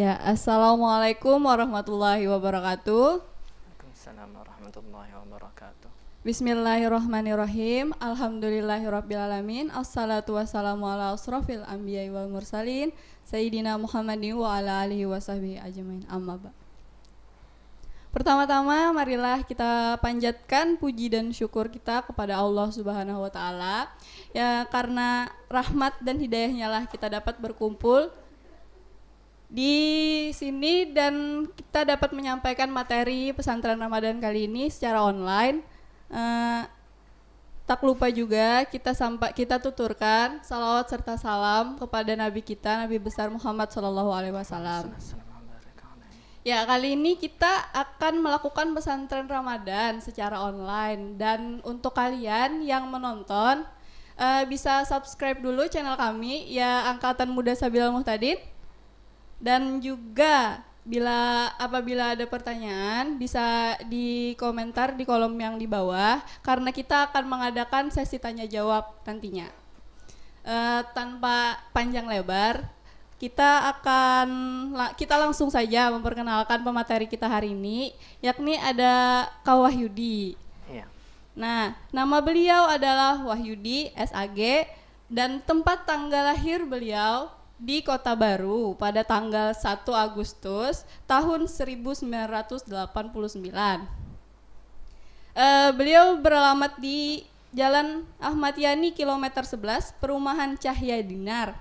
Ya, Assalamualaikum warahmatullahi wabarakatuh. Waalaikumsalam warahmatullahi wabarakatuh. Bismillahirrahmanirrahim. Alhamdulillahirrabbilalamin. Assalatu wassalamu ala asrofil anbiya'i wal mursalin Sayyidina Muhammadin wa ala alihi wa sahbihi ajmain, amma ba'. Pertama-tama marilah kita panjatkan puji dan syukur kita kepada Allah Subhanahu wa taala. Ya, karena rahmat dan hidayahnya lah kita dapat berkumpul di sini dan kita dapat menyampaikan materi pesantren Ramadan kali ini secara online. Tak lupa juga kita tuturkan salawat serta salam kepada Nabi kita, Nabi besar Muhammad SAW. Ya, kali ini kita akan melakukan pesantren Ramadan secara online, dan untuk kalian yang menonton bisa subscribe dulu channel kami ya, Angkatan Muda Sabilal Muhtadin. Dan juga apabila ada pertanyaan bisa di komentar di kolom yang di bawah, karena kita akan mengadakan sesi tanya jawab nantinya. Tanpa panjang lebar, kita langsung saja memperkenalkan pemateri kita hari ini, yakni ada Kak Wahyudi. Iya. Nah, nama beliau adalah Wahyudi SAG dan tempat tanggal lahir beliau di Kota Baru pada tanggal 1 Agustus tahun 1989. Beliau beralamat di Jalan Ahmad Yani kilometer 11, Perumahan Cahya Dinar.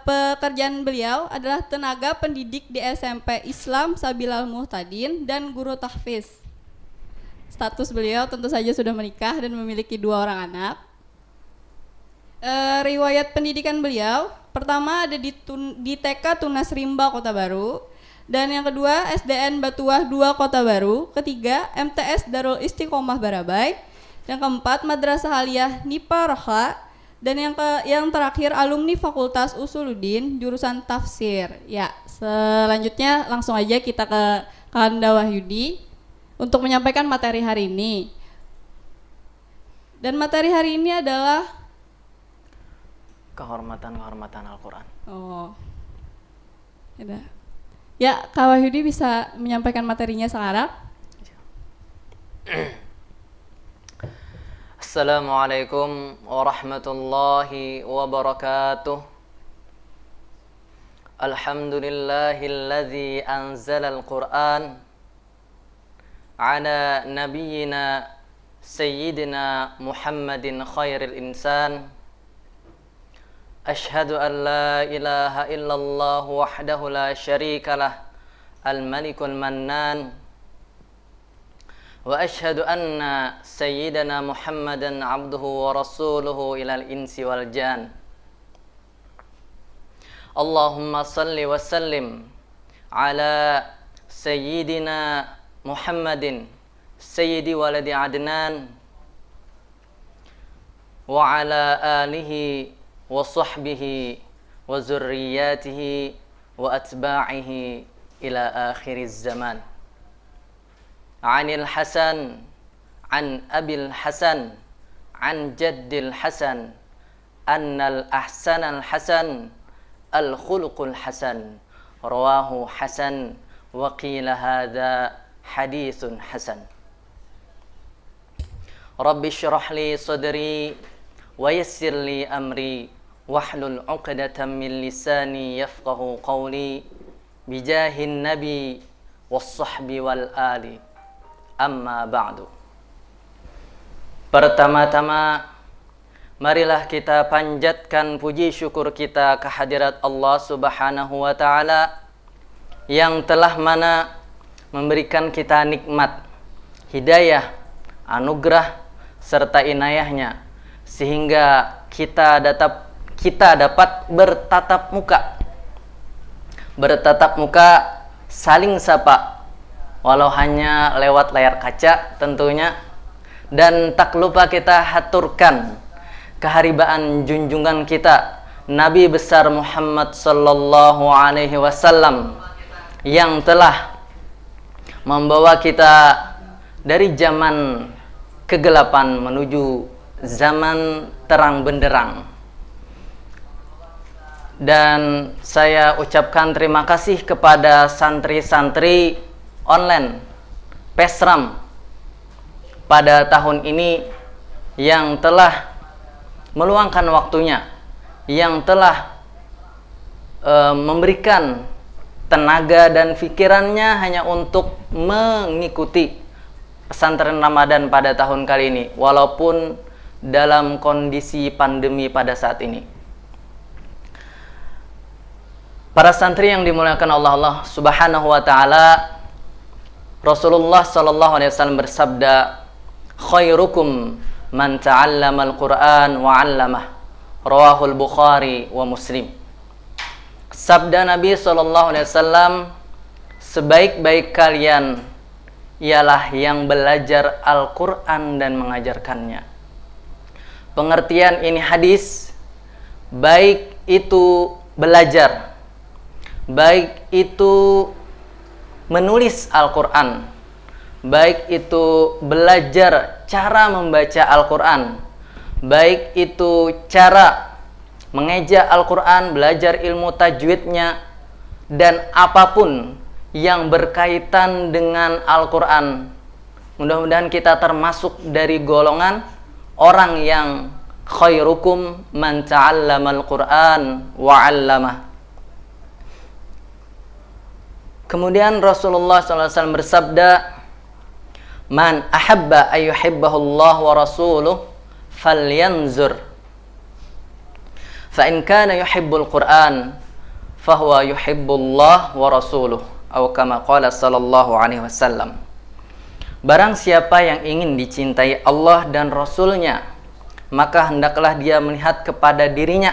Pekerjaan beliau adalah tenaga pendidik di SMP Islam Sabilal Muhtadin dan guru tahfiz. Status beliau tentu saja sudah menikah dan memiliki 2 orang anak. Riwayat pendidikan beliau pertama ada di TK Tunas Rimba Kota Baru, dan yang kedua SDN Batuah 2 Kota Baru, ketiga MTS Darul Istiqomah Barabai, yang keempat Madrasah Aliyah Nipa Roha, dan yang terakhir alumni Fakultas Usuluddin jurusan tafsir. Ya, selanjutnya langsung aja kita ke Kanda Wahyudi untuk menyampaikan materi hari ini. Dan materi hari ini adalah Kehormatan Al-Quran. Oh, ya, Kak Wahyudi bisa menyampaikan materinya sekarang. Assalamualaikum warahmatullahi wabarakatuh. Alhamdulillahilladzi anzala al-Quran ala nabiyyina sayyidina Muhammadin khairil insan. أشهد أن لا إله إلا الله وحده لا شريك له الملك المنان وأشهد أن سيدنا محمدا عبده ورسوله إلى الإنس والجان اللهم صل وسلم على سيدنا محمد سيد ولد عدنان وعلى آله وصحبه وذرياته وأتباعه إلى آخر الزمان عن الحسن عن أبي الحسن عن جد الحسن أن الأحسن الحسن الخلق الحسن رواه حسن وقيل هذا حديث حسن رب اشرح لي صدري ويسر لي أمري واحلل عقدة من لساني يفقه قولي بجاه النبي والصحب والآل أما بعد. Pertama-tama marilah kita panjatkan puji syukur kita kehadirat Allah Subhanahu wa taala yang telah memberikan kita nikmat, hidayah, anugerah serta inayahnya sehingga kita dapat bertatap muka saling sapa walau hanya lewat layar kaca tentunya, dan tak lupa kita haturkan keharibaan junjungan kita Nabi besar Muhammad sallallahu alaihi wasallam yang telah membawa kita dari zaman kegelapan menuju zaman terang benderang. Dan saya ucapkan terima kasih kepada santri-santri online Pesram pada tahun ini yang telah meluangkan waktunya, yang telah memberikan tenaga dan pikirannya hanya untuk mengikuti pesantren Ramadan pada tahun kali ini, walaupun dalam kondisi pandemi pada saat ini. Para santri yang dimuliakan Allah Subhanahu wa taala, Rasulullah sallallahu alaihi wasallam bersabda, "Khairukum man ta'allama al-Qur'an wa 'allamah." Rawahul Bukhari wa Muslim. Sabda Nabi sallallahu alaihi wasallam, sebaik-baik kalian ialah yang belajar Al-Qur'an dan mengajarkannya. Pengertian ini hadis, baik itu belajar, baik itu menulis Al-Quran, baik itu belajar cara membaca Al-Quran, baik itu cara mengeja Al-Quran, belajar ilmu tajwidnya, dan apapun yang berkaitan dengan Al-Quran. Mudah-mudahan kita termasuk dari golongan orang yang khairukum man ta'allamal Qur'an wa 'allamah. Kemudian Rasulullah SAW bersabda, "Man ahabba ayyuhibbahu Allah wa rasuluh falyanzur. Fa in kana yuhibbul Qur'an fahuwa yuhibbullah wa rasuluh." Atau kama qala sallallahu alaihi wasallam. Barang siapa yang ingin dicintai Allah dan Rasulnya, maka hendaklah dia melihat kepada dirinya,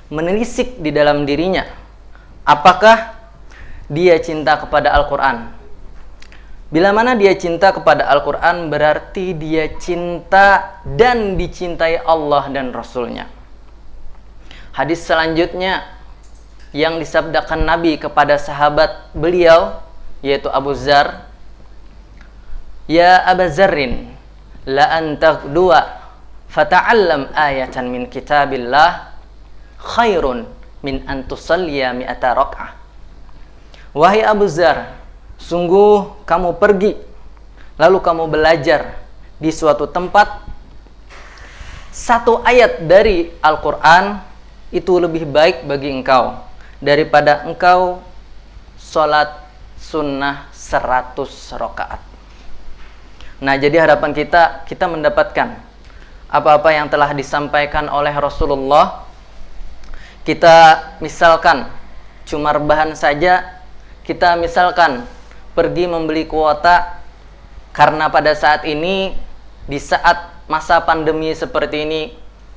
menelisik di dalam dirinya, apakah dia cinta kepada Al-Quran. Bila mana dia cinta kepada Al-Quran, berarti dia cinta dan dicintai Allah dan Rasulnya. Hadis selanjutnya yang disabdakan Nabi kepada sahabat beliau, yaitu Abu Dzar, "Ya Aba Dzarrin, la antaqdua fata'allam ayatan min kitabillah khairun min an tusalliya mi'ata rak'ah." Wahai Abu Dzar, sungguh kamu pergi lalu kamu belajar di suatu tempat satu ayat dari Al-Quran, itu lebih baik bagi engkau daripada engkau sholat sunnah 100 rakaat. Nah, jadi harapan kita mendapatkan apa-apa yang telah disampaikan oleh Rasulullah. Kita misalkan cuma rebahan saja, kita misalkan pergi membeli kuota, karena pada saat ini, di saat masa pandemi seperti ini,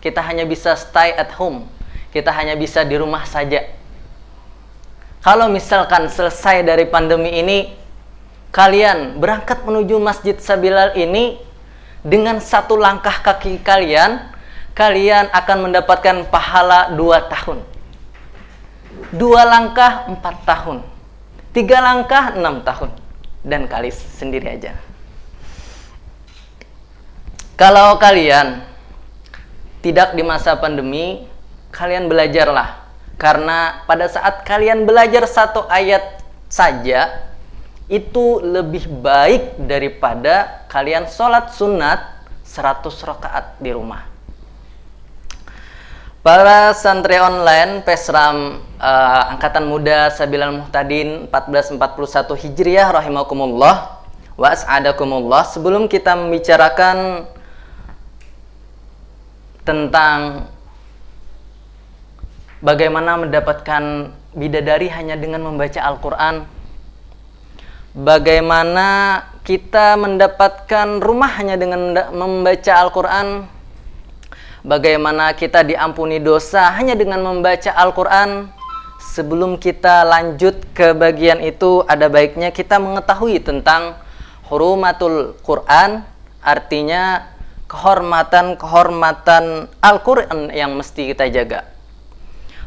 kita hanya bisa stay at home, kita hanya bisa di rumah saja. Kalau misalkan selesai dari pandemi ini, kalian berangkat menuju Masjid Sabilal ini, dengan satu langkah kaki kalian akan mendapatkan pahala 2 tahun. 2 langkah 4 tahun. 3 langkah 6 tahun. Dan kali sendiri aja. Kalau kalian tidak di masa pandemi, kalian belajarlah. Karena pada saat kalian belajar satu ayat saja, itu lebih baik daripada kalian sholat sunat 100 rakaat di rumah. Para santri online Pesram Angkatan Muda Sabilal Muhtadin 1441 Hijriah rahimakumullah wa as'adakumullah. Sebelum kita membicarakan tentang bagaimana mendapatkan bidadari hanya dengan membaca Al-Quran, bagaimana kita mendapatkan rumah hanya dengan membaca Al-Quran, bagaimana kita diampuni dosa hanya dengan membaca Al-Quran. Sebelum kita lanjut ke bagian itu, ada baiknya kita mengetahui tentang hurumatul Quran, artinya kehormatan Al-Quran yang mesti kita jaga.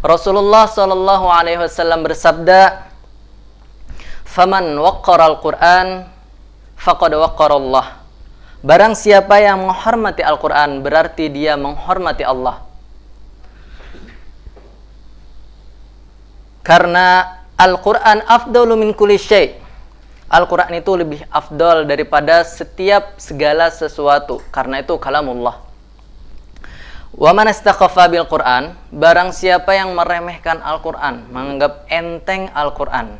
Rasulullah SAW bersabda, "Faman waqqara al-Qur'an faqad waqqara Allah." Barang siapa yang menghormati Al-Quran, berarti dia menghormati Allah. Karena Al-Quran afdalu min kulli syai'. Al-Quran itu lebih afdal daripada setiap segala sesuatu. Karena itu kalamullah. Wa man istakhaffa bil Quran, barang siapa yang meremehkan Al-Quran, menganggap enteng Al-Quran,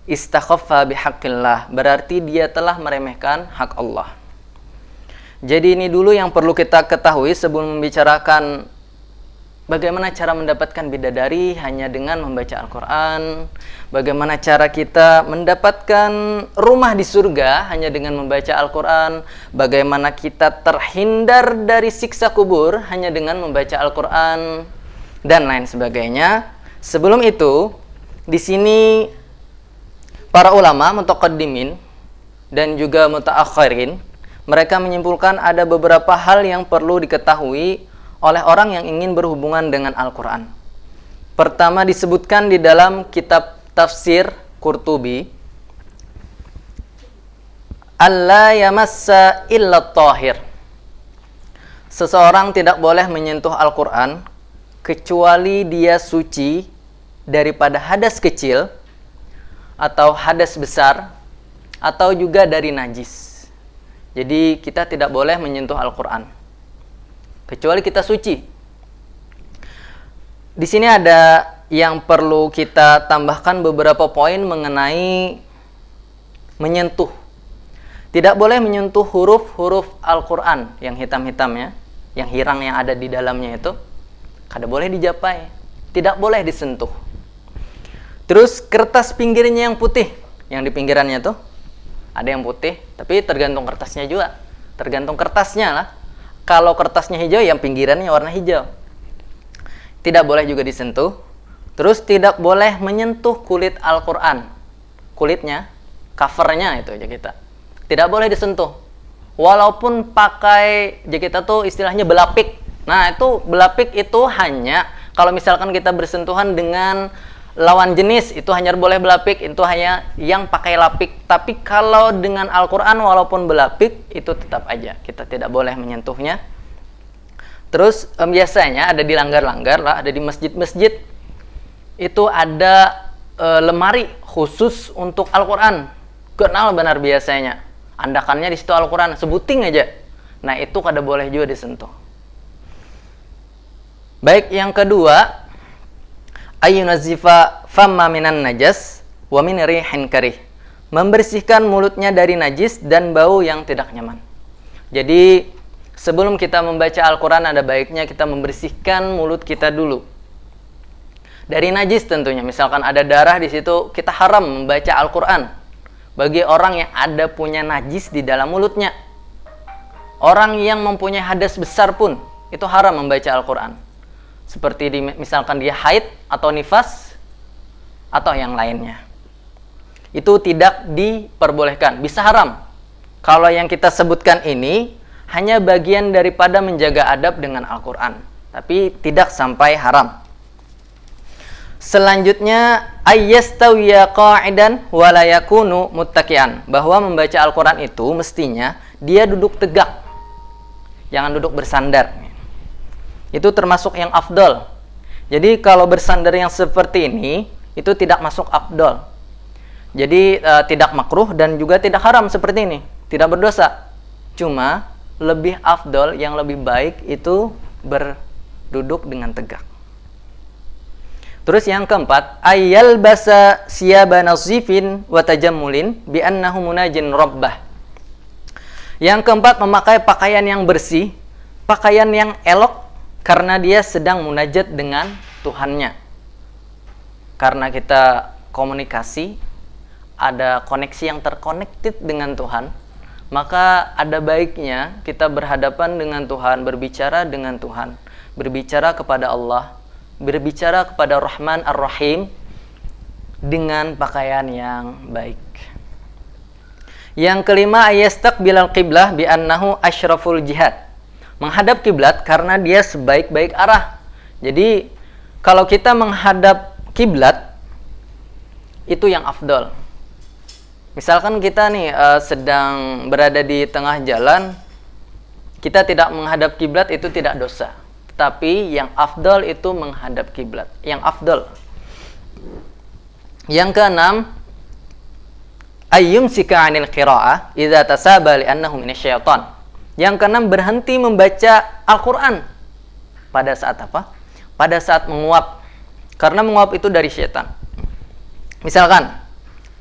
istakhaffa bihaqqillah, berarti dia telah meremehkan hak Allah. Jadi ini dulu yang perlu kita ketahui sebelum membicarakan bagaimana cara mendapatkan bidadari hanya dengan membaca Al-Quran, bagaimana cara kita mendapatkan rumah di surga hanya dengan membaca Al-Quran, bagaimana kita terhindar dari siksa kubur hanya dengan membaca Al-Quran, dan lain sebagainya. Sebelum itu, di sini para ulama mutaqaddimin dan juga mutaakhirin, mereka menyimpulkan ada beberapa hal yang perlu diketahui oleh orang yang ingin berhubungan dengan Al-Quran. Pertama disebutkan di dalam kitab tafsir Qurtubi, alla yamassa illa tahir. Seseorang tidak boleh menyentuh Al-Quran kecuali dia suci daripada hadas kecil atau hadas besar atau juga dari najis. Jadi kita tidak boleh menyentuh Al-Quran kecuali kita suci. Di sini ada yang perlu kita tambahkan beberapa poin mengenai menyentuh. Tidak boleh menyentuh huruf-huruf Al-Quran yang hitam-hitamnya, yang hirang yang ada di dalamnya itu. Kada boleh dijapai, tidak boleh disentuh. Terus kertas pinggirnya yang putih, yang di pinggirannya tuh ada yang putih, tapi tergantung kertasnya juga. Tergantung kertasnya lah. Kalau kertasnya hijau, yang pinggirannya warna hijau. Tidak boleh juga disentuh. Terus tidak boleh menyentuh kulit Al-Quran. Kulitnya, covernya itu aja kita. Tidak boleh disentuh. Walaupun pakai kita tuh istilahnya belapik. Nah itu belapik itu hanya kalau misalkan kita bersentuhan dengan lawan jenis, itu hanya boleh belapik, itu hanya yang pakai lapik. Tapi kalau dengan Al-Quran walaupun belapik, itu tetap aja kita tidak boleh menyentuhnya. Terus biasanya ada di langgar-langgar lah, ada di masjid-masjid, itu ada lemari khusus untuk Al-Quran. Kenal benar biasanya, andakannya di situ Al-Quran, sebuting aja. Nah itu kada boleh juga disentuh. Baik, yang kedua, ayyunazifa famma minan najas wa min rihin karih. Membersihkan mulutnya dari najis dan bau yang tidak nyaman. Jadi sebelum kita membaca Al-Quran ada baiknya kita membersihkan mulut kita dulu dari najis tentunya. Misalkan ada darah di situ, kita haram membaca Al-Quran bagi orang yang ada punya najis di dalam mulutnya. Orang yang mempunyai hadas besar pun itu haram membaca Al-Quran. Seperti misalkan dia haid atau nifas atau yang lainnya. Itu tidak diperbolehkan, bisa haram. Kalau yang kita sebutkan ini hanya bagian daripada menjaga adab dengan Al-Quran, tapi tidak sampai haram. Selanjutnya, ayyastawiya qa'idan wa la yakunu muttaqian, bahwa membaca Al-Quran itu mestinya dia duduk tegak, jangan duduk bersandar. Itu termasuk yang afdol. Jadi kalau bersandar yang seperti ini itu tidak masuk afdol. Jadi tidak makruh dan juga tidak haram seperti ini, tidak berdosa. Cuma lebih afdol, yang lebih baik itu berduduk dengan tegak. Terus yang keempat, ayyal basa siyaba nazifin wa tajammulin bi annahu munajin rabbah. Yang keempat, memakai pakaian yang bersih, pakaian yang elok, karena dia sedang munajat dengan Tuhannya. Karena kita komunikasi, ada koneksi yang terkonektif dengan Tuhan, maka ada baiknya kita berhadapan dengan Tuhan, berbicara dengan Tuhan, berbicara kepada Allah, berbicara kepada Rahman Ar-Rahim dengan pakaian yang baik. Yang kelima, ayastaqbilal qiblah bi annahu asyraful jihad. Menghadap kiblat karena dia sebaik-baik arah. Jadi kalau kita menghadap kiblat itu yang afdol. Misalkan kita nih sedang berada di tengah jalan, kita tidak menghadap kiblat itu tidak dosa. Tapi yang afdol itu menghadap kiblat. Yang afdol. Yang keenam, ayyumsika 'anil qira'ah idza tasaba li'annahu minasyaitan. Yang keenam, berhenti membaca Al-Qur'an pada saat apa? Pada saat menguap. Karena menguap itu dari syaitan. Misalkan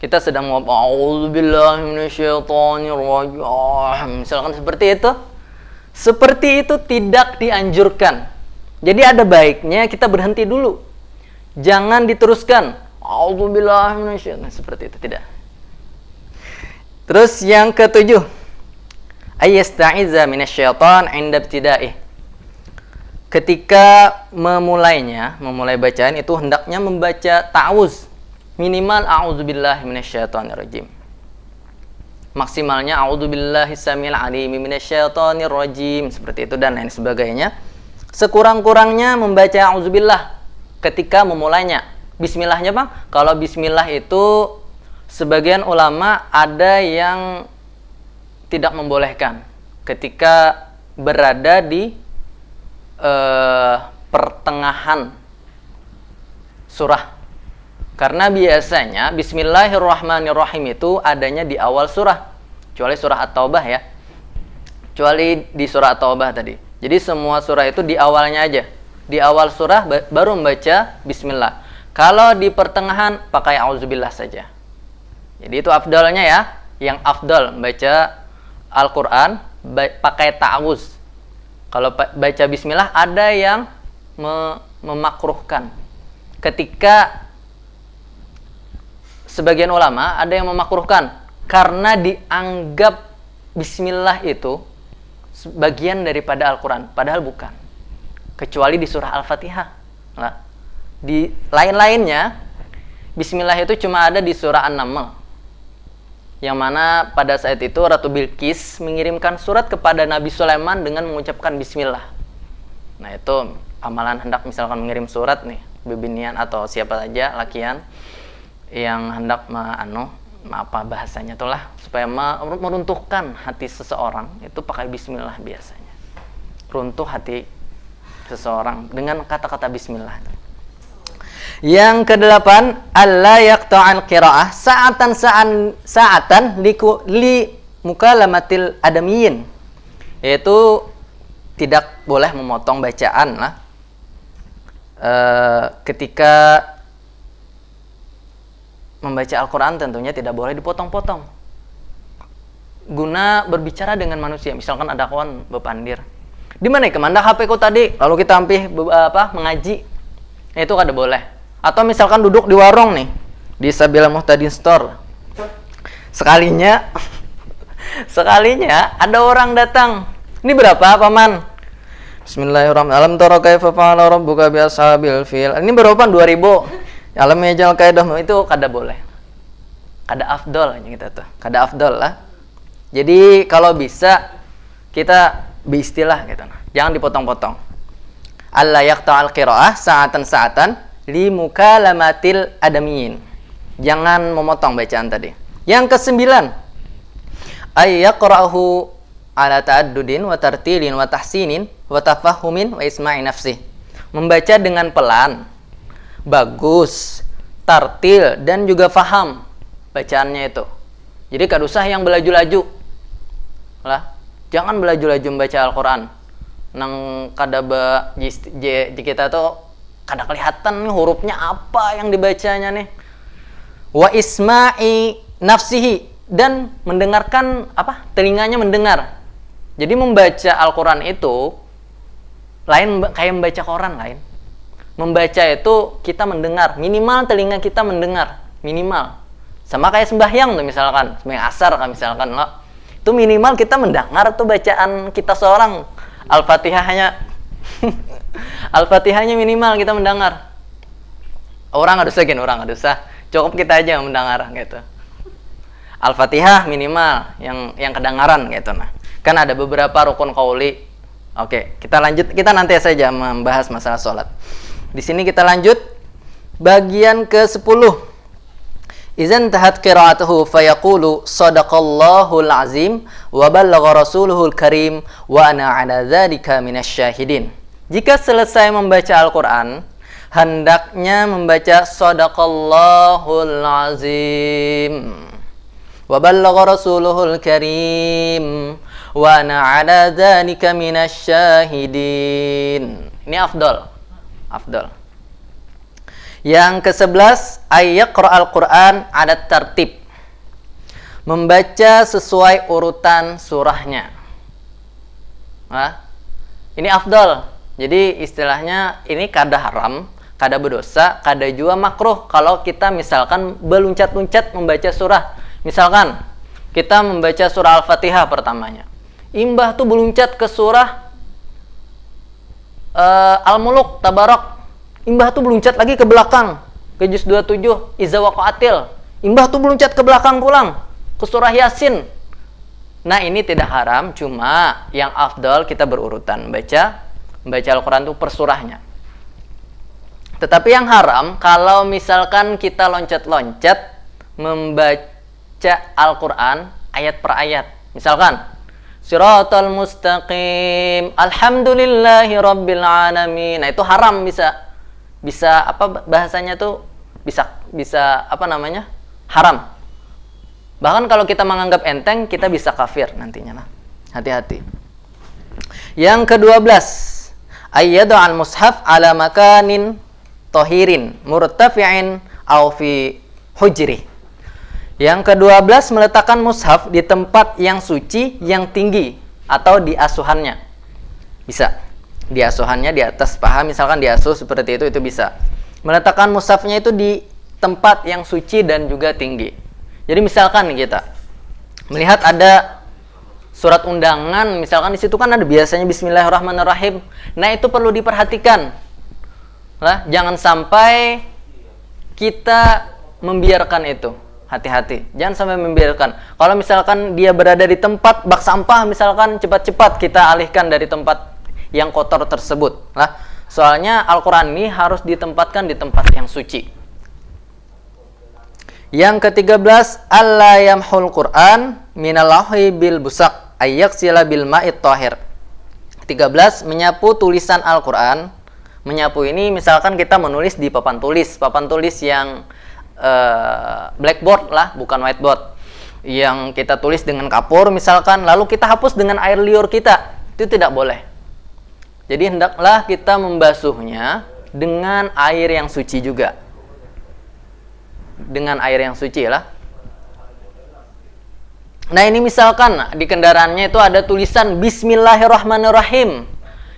kita sedang menguap, a'udzubillahi minasyaitonirrajim. Misalkan seperti itu. Seperti itu tidak dianjurkan. Jadi ada baiknya kita berhenti dulu. Jangan diteruskan. A'udzubillahi minasyaitonir, seperti itu tidak. Terus yang ketujuh, ayyasta'iza minasyaiton 'inda ibtida'ih. Ketika memulai bacaan itu hendaknya membaca ta'awuz. Minimal a'udzubillahi minasyaitonir rajim. Maksimalnya a'udzubillahi samil alim minasyaitonir rajim, seperti itu dan lain sebagainya. Sekurang-kurangnya membaca a'udzubillah ketika memulainya. Bismillahnya, Bang. Kalau bismillah itu sebagian ulama ada yang tidak membolehkan ketika berada di pertengahan surah. Karena biasanya bismillahirrahmanirrahim itu adanya di awal surah. Kecuali surah At-Taubah ya. Kecuali di surah At-Taubah tadi. Jadi semua surah itu di awalnya aja. Di awal surah baru membaca bismillah. Kalau di pertengahan pakai auzubillah saja. Jadi itu afdalnya ya. Yang afdal membaca Al-Quran pakai ta'awuz. Kalau baca bismillah ada yang memakruhkan. Ketika sebagian ulama ada yang memakruhkan karena dianggap bismillah itu bagian daripada Al-Quran. Padahal bukan. Kecuali di surah Al-Fatihah. Nah, di lain-lainnya bismillah itu cuma ada di surah An-Naml, yang mana pada saat itu Ratu Bilqis mengirimkan surat kepada Nabi Sulaiman dengan mengucapkan bismillah. Nah itu amalan hendak misalkan mengirim surat nih, bibinian atau siapa saja lakian yang hendak apa bahasanya itulah, supaya meruntuhkan hati seseorang, itu pakai bismillah biasanya. Runtuh hati seseorang dengan kata-kata bismillah. Yang kedelapan, alla yaqta'al qira'ah sa'atan li mukalamatil adamiyin. Yaitu tidak boleh memotong bacaan lah. Ketika membaca Al-Quran tentunya tidak boleh dipotong-potong. Guna berbicara dengan manusia. Misalkan ada kawan bepandir. Di mana kemana HP ku tadi? Lalu kita hampir mengaji. Itu kada boleh. Atau misalkan duduk di warung nih, di Sabila Muhtadin Store. Sekalinya ada orang datang. Ini berapa, Paman? Bismillahirrahmanirrahim. Alam tara kaifa fa'ala rabbuka bi ashabil fil. Ini berapa? 2000. Alam yajal kaidah, itu kada boleh. Kada afdol kita tuh. Kada afdol lah. Jadi kalau bisa kita beristilah gitu. Jangan dipotong-potong. Alla yaqta'al qira'ah sa'atan li mukalamatil adamiyin. Jangan memotong bacaan tadi. Yang kesembilan, ay yaqra'uhu ala ta'addudin wa tartilin wa tahsinin wa tafahumin wa isma'i nafsih. Membaca dengan pelan, bagus, tartil dan juga faham bacaannya itu. Jadi kada usah yang belaju-laju. Lah, jangan belaju-laju membaca Al-Qur'an. Nang kada kita tuh kada kelihatan nih hurufnya apa yang dibacanya nih. Wa isma'i nafsihi, dan mendengarkan telinganya mendengar. Jadi membaca Al-Quran itu lain kayak membaca koran lain. Membaca itu kita mendengar, minimal telinga kita mendengar, minimal. Sama kayak sembahyang tuh misalkan, sembahyang asar kan misalkan loh. Itu minimal kita mendengar tuh bacaan kita seorang. Al-Fatihahnya minimal kita mendengar. Orang nggak usah, cukup kita aja mendengar gitu. Al-Fatihah minimal yang kedengaran gitu. Nah, kan ada beberapa rukun qauli. Oke, kita lanjut. Kita nanti saja membahas masalah sholat. Di sini kita lanjut bagian ke-10. Izan tahat qira'atuhu fayaqulu sadaqallahul azim wa ballagha rasuluhul karim wa ana ala dzalika minasyahidin. Jika selesai membaca Al-Quran, hendaknya membaca Shadaqallahul Azim wa ballagha rasuluhul karim wa ana ala dzalika minasy syahidin. Ini afdal. Yang ke-11, ayyaqra'al Qur'an ala tartib. Membaca sesuai urutan surahnya. Nah, ini afdal. Jadi istilahnya ini kada haram, kada berdosa, kada juga makruh kalau kita misalkan beluncat-luncat membaca surah. Misalkan kita membaca surah Al-Fatihah pertamanya, imbah tuh beluncat ke surah Al-Muluk, Tabarak, imbah tuh beluncat lagi ke belakang ke juz 27 Iza Waqa'atil, imbah tuh beluncat ke belakang pulang ke surah Yasin. Nah, ini tidak haram, cuma yang afdal kita berurutan baca Al-Quran tuh per surahnya. Tetapi yang haram kalau misalkan kita loncat-loncat membaca Al-Quran ayat per ayat. Misalkan Siratal mustaqim alhamdulillahi rabbil alamin. Nah, itu haram, bisa apa bahasanya tuh bisa apa namanya? Haram. Bahkan kalau kita menganggap enteng, kita bisa kafir nantinya. Nah, hati-hati. Yang ke-12, ayyadu al-mushaf ala makanin tohirin murtafi'in au fi hujri. Yang ke-12, meletakkan mushaf di tempat yang suci, yang tinggi, atau di asuhannya. Bisa. Di asuhannya, di atas paha, misalkan di asuh seperti itu bisa. Meletakkan mushafnya itu di tempat yang suci dan juga tinggi. Jadi misalkan kita melihat ada surat undangan, misalkan di situ kan ada biasanya Bismillahirrahmanirrahim. Nah, itu perlu diperhatikan. Nah, jangan sampai kita membiarkan itu. Hati-hati, jangan sampai membiarkan. Kalau misalkan dia berada di tempat bak sampah, misalkan cepat-cepat kita alihkan dari tempat yang kotor tersebut. Nah, soalnya Al-Quran ini harus ditempatkan di tempat yang suci. Yang ke-13, alla yamhul Qur'an minallahu bil busaq ayyaksila bil ma'it tahir. 13, menyapu tulisan Al-Quran. Menyapu ini misalkan kita menulis di papan tulis yang blackboard lah, bukan whiteboard, yang kita tulis dengan kapur misalkan, lalu kita hapus dengan air liur kita, itu tidak boleh. Jadi hendaklah kita membasuhnya dengan air yang suci juga, dengan air yang suci lah. Nah, ini misalkan di kendaraannya itu ada tulisan Bismillahirrahmanirrahim,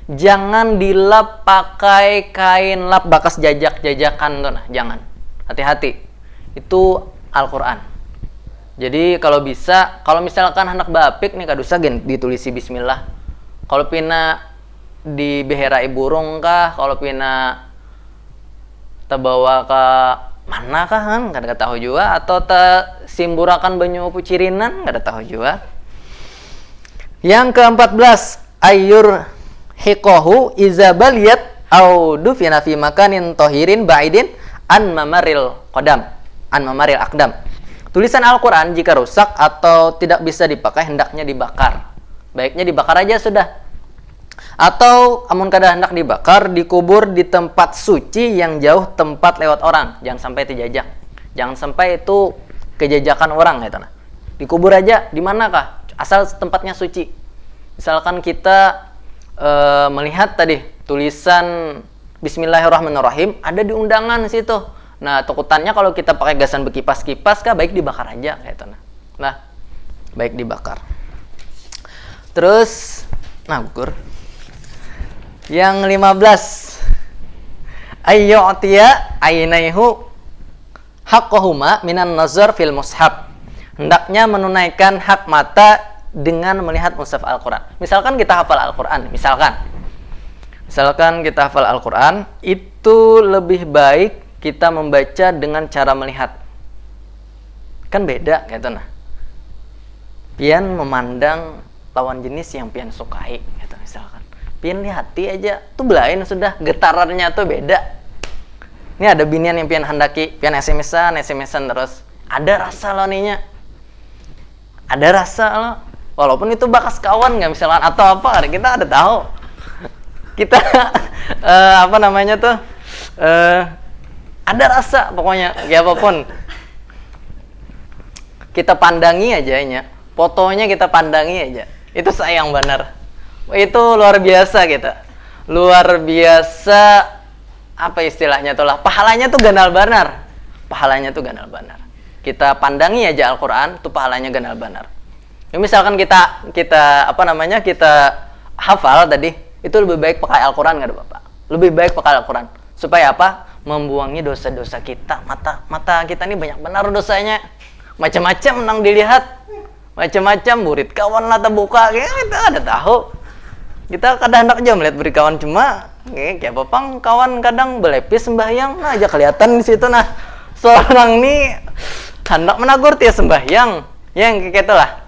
jangan dilap pakai kain lap bekas jajak-jajakan tuh, nah, jangan. Hati-hati. Itu Al-Quran. Jadi kalau bisa, kalau misalkan hendak bapik nih kadusa gen ditulisi bismillah. Kalau pina di beherai burung kah, kalau pina terbawa ke mana kah kan, kada tahu juga, atau simburakan banyu pucirinan, kada tahu juga. Yang ke-14, ayyur hiqahu iza baliyat au dufina fi makanin tohirin ba'idin an mamaril qadam. An-mamaril aqdam. Tulisan Al-Quran jika rusak atau tidak bisa dipakai hendaknya dibakar. Baiknya dibakar aja sudah. Atau amun kada hendak dibakar, dikubur di tempat suci yang jauh tempat lewat orang. Jangan sampai dijajak. Jangan sampai itu kejajakan orang gitu. Dikubur aja di manakah? Asal tempatnya suci. Misalkan kita melihat tadi tulisan Bismillahirrahmanirrahim ada di undangan situ. Nah, takutannya kalau kita pakai gasan berkipas-kipas kah, baik dibakar aja gitu. Nah, baik dibakar. Terus, nah ukur. Yang 15, ayyu'tiya aynaihu haqqahuma minan nazar fil mushaf. Hendaknya menunaikan hak mata dengan melihat mushaf Al-Quran. Misalkan kita hafal Al-Quran, misalkan kita hafal Al-Quran, itu lebih baik kita membaca dengan cara melihat. Kan beda gitu nah. Pian memandang lawan jenis yang pian sukai gitu misalkan. Pian lihati aja tuh belain sudah, getarannya tuh beda. Ini ada binian yang pian handaki, pian SMS-an terus. Ada rasa lo ninya. Ada rasa lo. Walaupun itu bakas kawan nggak misalkan atau apa, kita ada tahu. Kita apa namanya tuh? Ada rasa pokoknya, ya apapun. Kita pandangi aja nya. Fotonya kita pandangi aja. Itu sayang benar. Itu luar biasa kita. Luar biasa, apa istilahnya tuh lah. Pahalanya tuh ganal benar. Pahalanya tuh ganal benar. Kita pandangi aja Al-Qur'an, tuh pahalanya ganal benar. Ya, misalkan kita hafal tadi, itu lebih baik pakai Al-Qur'an enggak ada Bapak? Lebih baik pakai Al-Qur'an. Supaya apa? Membuangi dosa-dosa kita. Mata kita ini banyak benar dosanya. Macam-macam menang dilihat. Macam-macam burit kawan lah terbuka. Kita ada tahu. Kita kadang hendak aja melihat burit kawan, cuma kayak Bapak kawan kadang belepis sembahyang. Nah, aja kelihatan di situ nah. Seorang nih hendak menagur dia sembahyang. Ya kayak gitulah.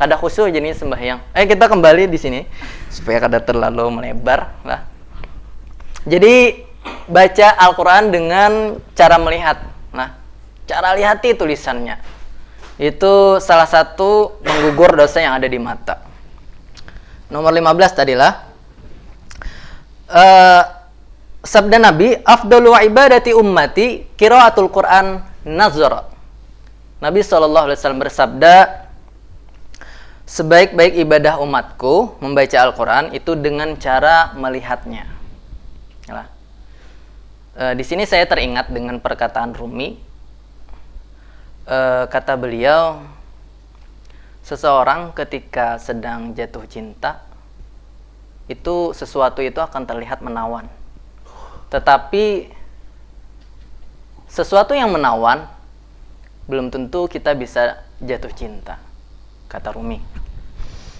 Kada khusyuk jadi sembahyang. Kita kembali di sini supaya kada terlalu melebar lah. Jadi baca Al-Qur'an dengan cara melihat. Nah, cara lihati tulisannya. Itu salah satu menggugur dosa yang ada di mata. Nomor 15 tadilah. Sabda Nabi, afdalu ibadati ummati qiraatul Qur'an nazara. Nabi SAW bersabda, sebaik-baik ibadah umatku membaca Al-Quran itu dengan cara melihatnya. Di sini saya teringat dengan perkataan Rumi. Kata beliau, seseorang ketika sedang jatuh cinta, itu sesuatu itu akan terlihat menawan. Tetapi sesuatu yang menawan belum tentu kita bisa jatuh cinta, kata Rumi.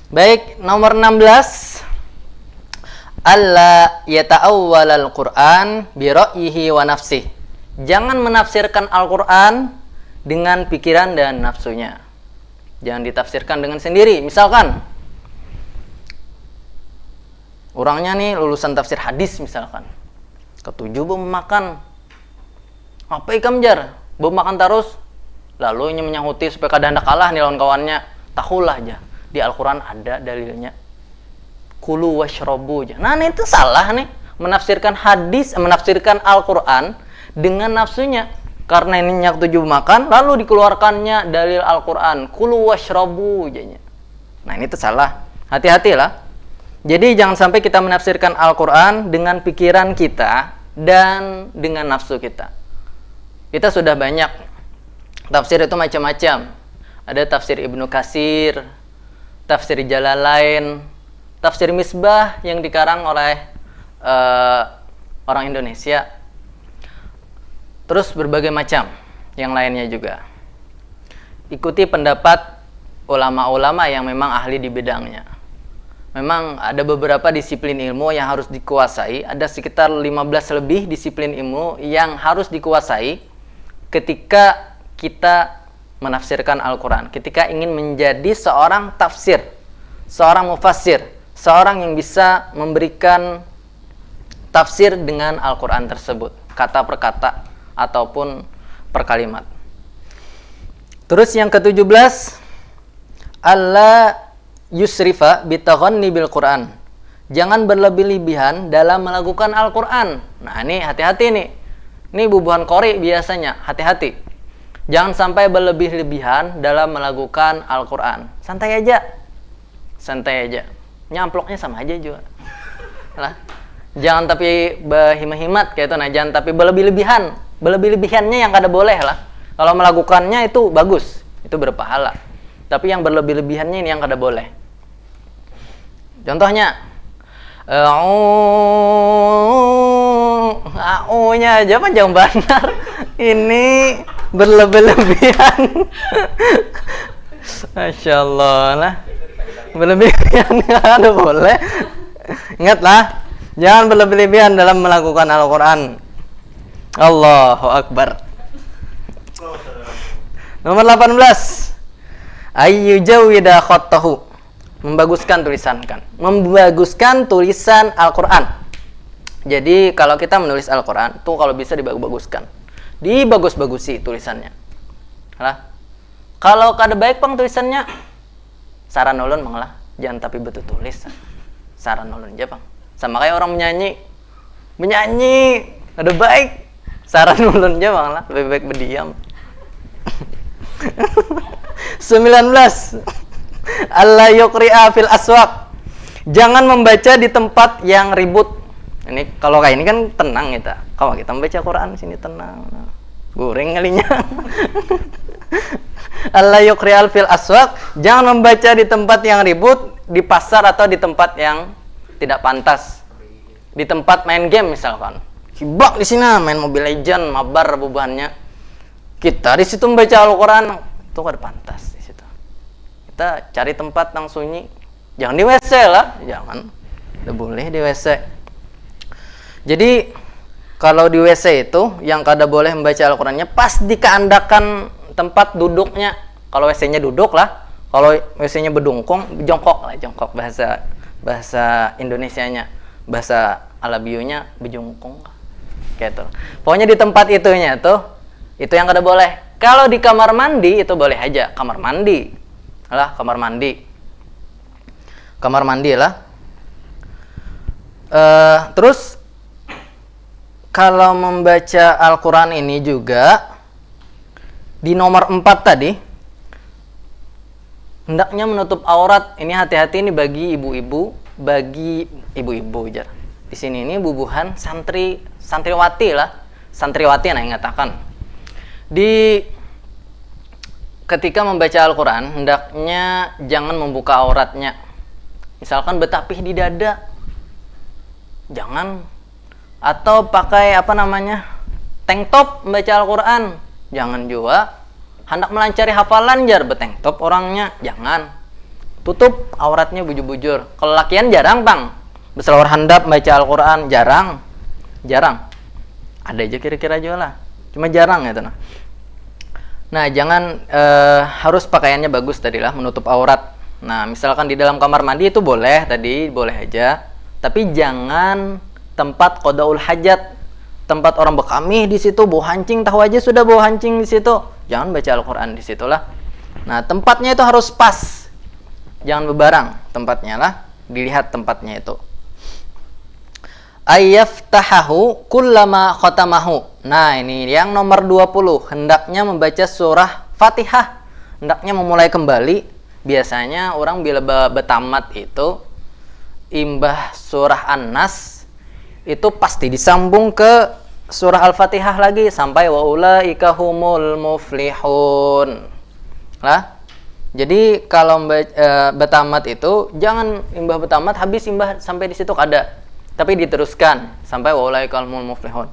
Baik, nomor 16. Alla yata'awwal al-Qur'an bi ra'yihi wa nafsihi. Jangan menafsirkan Al-Qur'an dengan pikiran dan nafsunya. Jangan ditafsirkan dengan sendiri. Misalkan orangnya nih lulusan tafsir hadis misalkan. Ketujuh belum makan. Apa ikam jar? Belum makan terus. Lalu menyahuti supaya kada hendak kalah nih lawan kawannya. Tahulah aja di Al-Qur'an ada dalilnya. Kulu washrobu aja. Nah, itu salah nih. Menafsirkan menafsirkan Al-Qur'an dengan nafsunya. Karena ini nyak tujuh makan, lalu dikeluarkannya dalil Al-Qur'an. Kulu washrobu aja. Nah, ini tuh salah. Hati-hatilah. Jadi jangan sampai kita menafsirkan Al-Qur'an dengan pikiran kita dan dengan nafsu kita. Kita sudah banyak tafsir itu macam-macam. Ada tafsir Ibnu Katsir, tafsir Jalalain, tafsir Misbah yang dikarang oleh orang Indonesia. Terus berbagai macam yang lainnya juga. Ikuti pendapat ulama-ulama yang memang ahli di bidangnya. Memang ada beberapa disiplin ilmu yang harus dikuasai. Ada sekitar 15 lebih disiplin ilmu yang harus dikuasai ketika kita menafsirkan Al-Quran. Ketika ingin menjadi seorang tafsir, seorang mufassir, seorang yang bisa memberikan tafsir dengan Al-Quran tersebut, kata per kata ataupun per kalimat. Terus yang ke-17, alla yusrifa bitaghanni bil Quran. Jangan berlebih-lebihan dalam melakukan Al-Quran. Nah, ini hati-hati nih. Ini bubuhan qori biasanya, hati-hati. Jangan sampai berlebih-lebihan dalam melakukan Al-Quran. Santai aja. Santai aja. Nyamploknya sama aja juga. Lah. Jangan tapi berhimat-himat kayak itu. Nah, jangan tapi berlebih-lebihan. Berlebih-lebihannya yang kada boleh lah. Kalau melakukannya itu bagus, itu berpahala. Tapi yang berlebih-lebihannya ini yang kada boleh. Contohnya, nya aja panjang benar. Ini berlebih-lebihan. Masya Allah lah. Berlebihan kada boleh. Ingatlah, jangan berlebih-lebihan dalam melakukan Al-Quran. Allahu Akbar. Nomor 18. Ayyujawida khattahu. Membaguskan tulisan Al-Quran. Jadi kalau kita menulis Al-Quran tuh kalau bisa dibagus-baguskan, dibagus-bagusi tulisannya. Lah. Kalau kada baik pang tulisannya, saran ulun manglah jangan tapi betul tulis. Saran ulun aja pang. Sama kayak orang menyanyi Ada baik. Saran ulunnya malah lebih baik berdiam. 19. Allah yuqri'a fil aswaq. Jangan membaca di tempat yang ribut. Ini kalau kayak ini kan tenang kita. Kalau kita membaca Quran di sini tenang. Goreng kalinya. Allah yuqri'a fil aswaq. Jangan membaca di tempat yang ribut, di pasar atau di tempat yang tidak pantas. Di tempat main game misalkan. Hibak di sini main Mobile Legend, mabar bubahannya. Kita di situ membaca Al-Qur'an, itu kan pantas di situ. Kita cari tempat yang sunyi. Jangan di WC lah, jangan. Tidak boleh di WC. Jadi kalau di WC itu yang kada boleh membaca Al-Qur'annya pas dikeandakan tempat duduknya. Kalau WC-nya duduk lah, kalau WC-nya berdungkung, jongkok lah, jongkok bahasa Indonesianya. Bahasa Alabionya bejungkung. Gitu. Pokoknya di tempat itunya tuh, itu yang kada boleh. Kalau di kamar mandi itu boleh aja, kamar mandi. Lah, kamar mandi. Kamar mandi lah. Terus kalau membaca Al-Qur'an ini juga di nomor 4 tadi hendaknya menutup aurat. Ini hati-hati ini bagi ibu-ibu, jar. Di sini ini bubuhan santriwati lah. Santriwati yang ngatakan. Ketika membaca Al-Qur'an hendaknya jangan membuka auratnya. Misalkan betapih di dada. Jangan. Atau pakai tank top membaca Al-Qur'an. Jangan juga. Hendak melancari hafalan jar betank top orangnya. Jangan. Tutup auratnya bujur-bujur. Kalau lakian jarang, Bang. Berselawar handap membaca Al-Qur'an jarang. Ada aja kira-kira juga lah. Cuma jarang gitu nah. Nah, jangan harus pakaiannya bagus tadi lah, menutup aurat. Nah, misalkan di dalam kamar mandi itu boleh aja. Tapi jangan tempat qadaul hajat. Tempat orang bekamih di situ, bau hancing, tahu aja sudah bau hancing di situ. Jangan baca Al-Qur'an di situlah. Nah, tempatnya itu harus pas. Jangan bebarang tempatnya lah. Dilihat tempatnya itu. Ayyaftahahu kullama khatamahu. Nah, ini yang nomor 20. Hendaknya membaca surah Fatihah. Hendaknya memulai kembali. Biasanya orang bila betamat itu imbah surah An-Nas itu pasti disambung ke surah Al-Fatihah lagi sampai wa ulaika humul muflihun. Lah. Jadi kalau betamat itu jangan imbah betamat habis imbah sampai di situ kada. Tapi diteruskan sampai wa ulaika humul muflihun.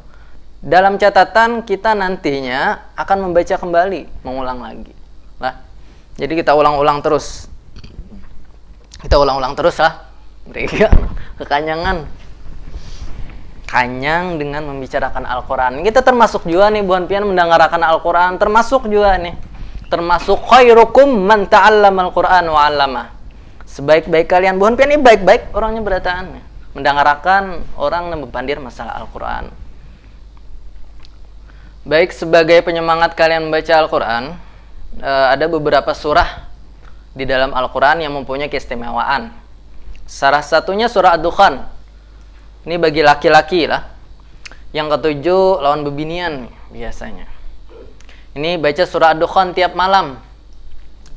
Dalam catatan kita nantinya akan membaca kembali, mengulang lagi. Lah. Jadi kita ulang-ulang terus. Lah. Mereka kekanyangan. Kanyang dengan membicarakan Al-Qur'an. Kita termasuk juga nih buan pian mendengarkan Al-Qur'an, termasuk juga nih. Termasuk khairukum man ta'allamal Qur'an wa 'allamah. Sebaik-baik kalian buan pian ini baik-baik orangnya berataan. Mendengarkan orang yang membandir masalah Al-Qur'an. Baik, sebagai penyemangat kalian membaca Al-Qur'an, ada beberapa surah di dalam Al-Qur'an yang mempunyai keistimewaan. Salah satunya surah Ad-Dukhan. Ini bagi laki-laki lah. Yang ketujuh lawan bebinian biasanya. Ini baca surah Ad-Dukhan tiap malam.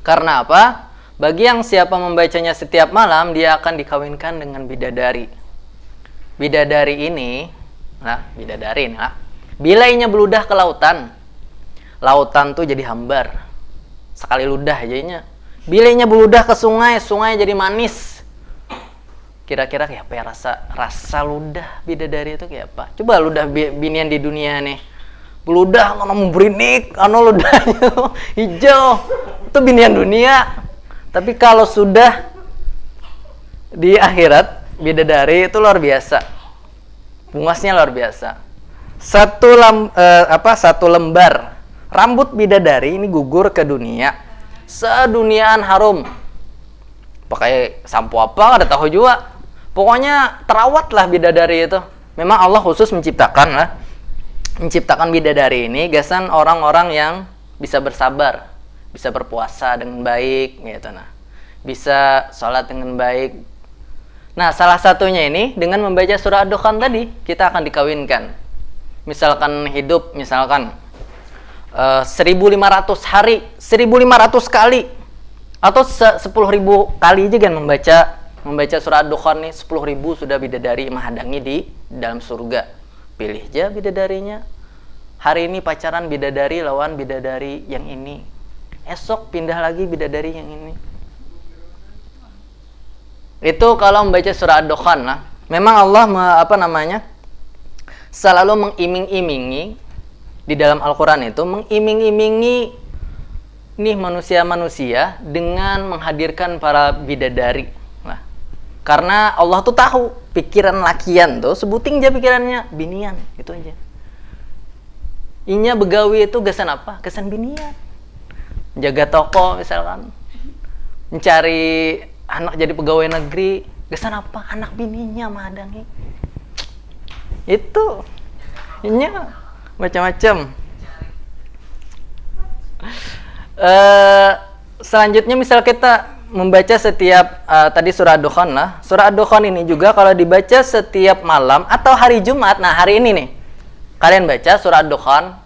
Karena apa? Bagi yang siapa membacanya setiap malam, dia akan dikawinkan dengan bidadari. Bidadari ini lah. Bila inya beludah ke lautan, lautan tuh jadi hambar. Sekali ludah aja inya. Bila inya beludah ke sungai, sungai jadi manis. Kira-kira kayak apa ya rasa ludah bidadari itu kayak apa? Coba ludah binian di dunia nih. Beludah mana memberinik, ludahnya hijau. Itu binian dunia. Tapi kalau sudah di akhirat, bidadari itu luar biasa. Puasnya luar biasa. Satu lembar rambut bidadari ini gugur ke dunia. Seduniaan harum. Pakai sampo apa ada tahu juga. Pokoknya terawatlah bidadari itu. Memang Allah khusus menciptakan bidadari ini gasan orang-orang yang bisa bersabar, bisa berpuasa dengan baik gitu nah. Bisa sholat dengan baik. Nah, salah satunya ini dengan membaca surah Ad-Dukhan tadi kita akan dikawinkan. misalkan hidup, misalkan 1500 hari, 1500 kali, atau 10.000 kali aja kan membaca surah Ad-Dukhan nih, 10.000 sudah bidadari menghadangi di dalam surga. Pilih aja bidadarinya. Hari ini pacaran bidadari lawan bidadari yang ini, esok pindah lagi bidadari yang ini. Itu kalau membaca surah Ad-Dukhan lah. Memang Allah selalu mengiming-imingi di dalam Al-Quran itu, mengiming-imingi nih manusia-manusia dengan menghadirkan para bidadari. Nah, karena Allah tuh tahu pikiran lakian tuh, sebuting aja pikirannya binian, itu aja. Inya begawi itu gasan apa? Gasan binian. Jaga toko misalkan, mencari anak jadi pegawai negeri, gasan apa? Anak bininya mahadangi. Itu inya macam-macam. Selanjutnya misal kita membaca setiap tadi surah Ad-Dukhan lah. Surah Ad-Dukhan ini juga kalau dibaca setiap malam atau hari Jumat. Nah, hari ini nih kalian baca surah Ad-Dukhan,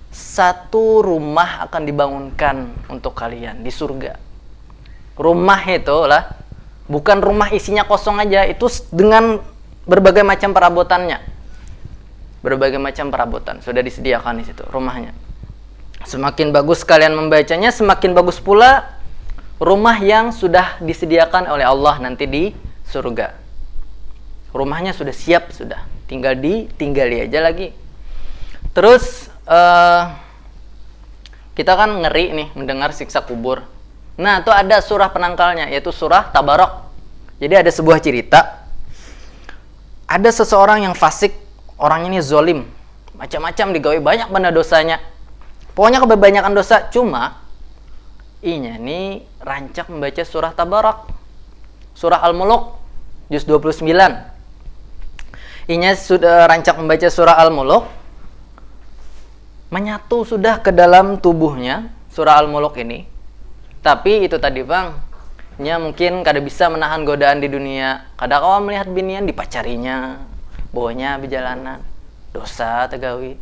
satu rumah akan dibangunkan untuk kalian di surga. Rumah itu lah bukan rumah isinya kosong aja, itu dengan berbagai macam perabotannya. Berbagai macam perabotan sudah disediakan di situ rumahnya. Semakin bagus kalian membacanya, semakin bagus pula rumah yang sudah disediakan oleh Allah nanti di surga. Rumahnya sudah siap, sudah tinggal ditinggali aja lagi. Terus kita kan ngeri nih mendengar siksa kubur. Nah, itu ada surah penangkalnya, yaitu surah Tabarok. Jadi ada sebuah cerita, ada seseorang yang fasik, orangnya ini zolim, macam-macam digawe, banyak benda dosanya. Pokoknya kebanyakan dosa, cuma inya nih rancak membaca surah Tabarok, surah Al-Muluk, juz 29. Inya sudah rancak membaca surah Al-Muluk, menyatu sudah ke dalam tubuhnya surah Al-Muluk ini. Tapi itu tadi bang, nya mungkin kada bisa menahan godaan di dunia. Kada kawa melihat binian dipacarinya, bawanya bijalanan, dosa tegawi.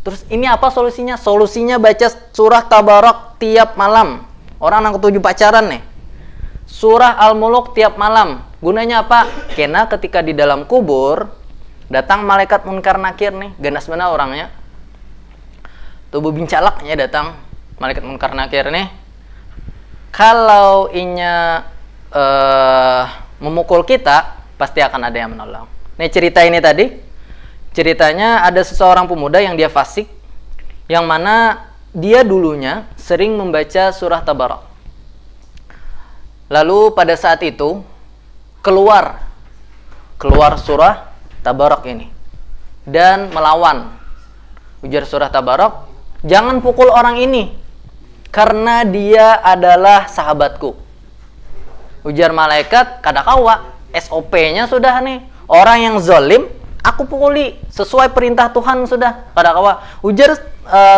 Terus ini apa solusinya? Solusinya baca surah Tabarok tiap malam. Orang yang ketujuh pacaran nih, surah Al-Muluk tiap malam. Gunanya apa? Karena ketika di dalam kubur datang malaikat munkar nakir nih, ganas mana orangnya, tubuh bincalaknya datang malaikat munkar nakir nih. Kalau inya memukul kita, pasti akan ada yang menolong. Nih cerita ini tadi, ceritanya ada seseorang pemuda yang dia fasik, yang mana dia dulunya sering membaca surah Tabarok. Lalu pada saat itu keluar surah Tabarok ini dan melawan. Ujar surah Tabarok, jangan pukul orang ini karena dia adalah sahabatku. Ujar malaikat, kada kawa, SOP-nya sudah nih, orang yang zolim aku pukuli sesuai perintah Tuhan sudah, kada kawa. Ujar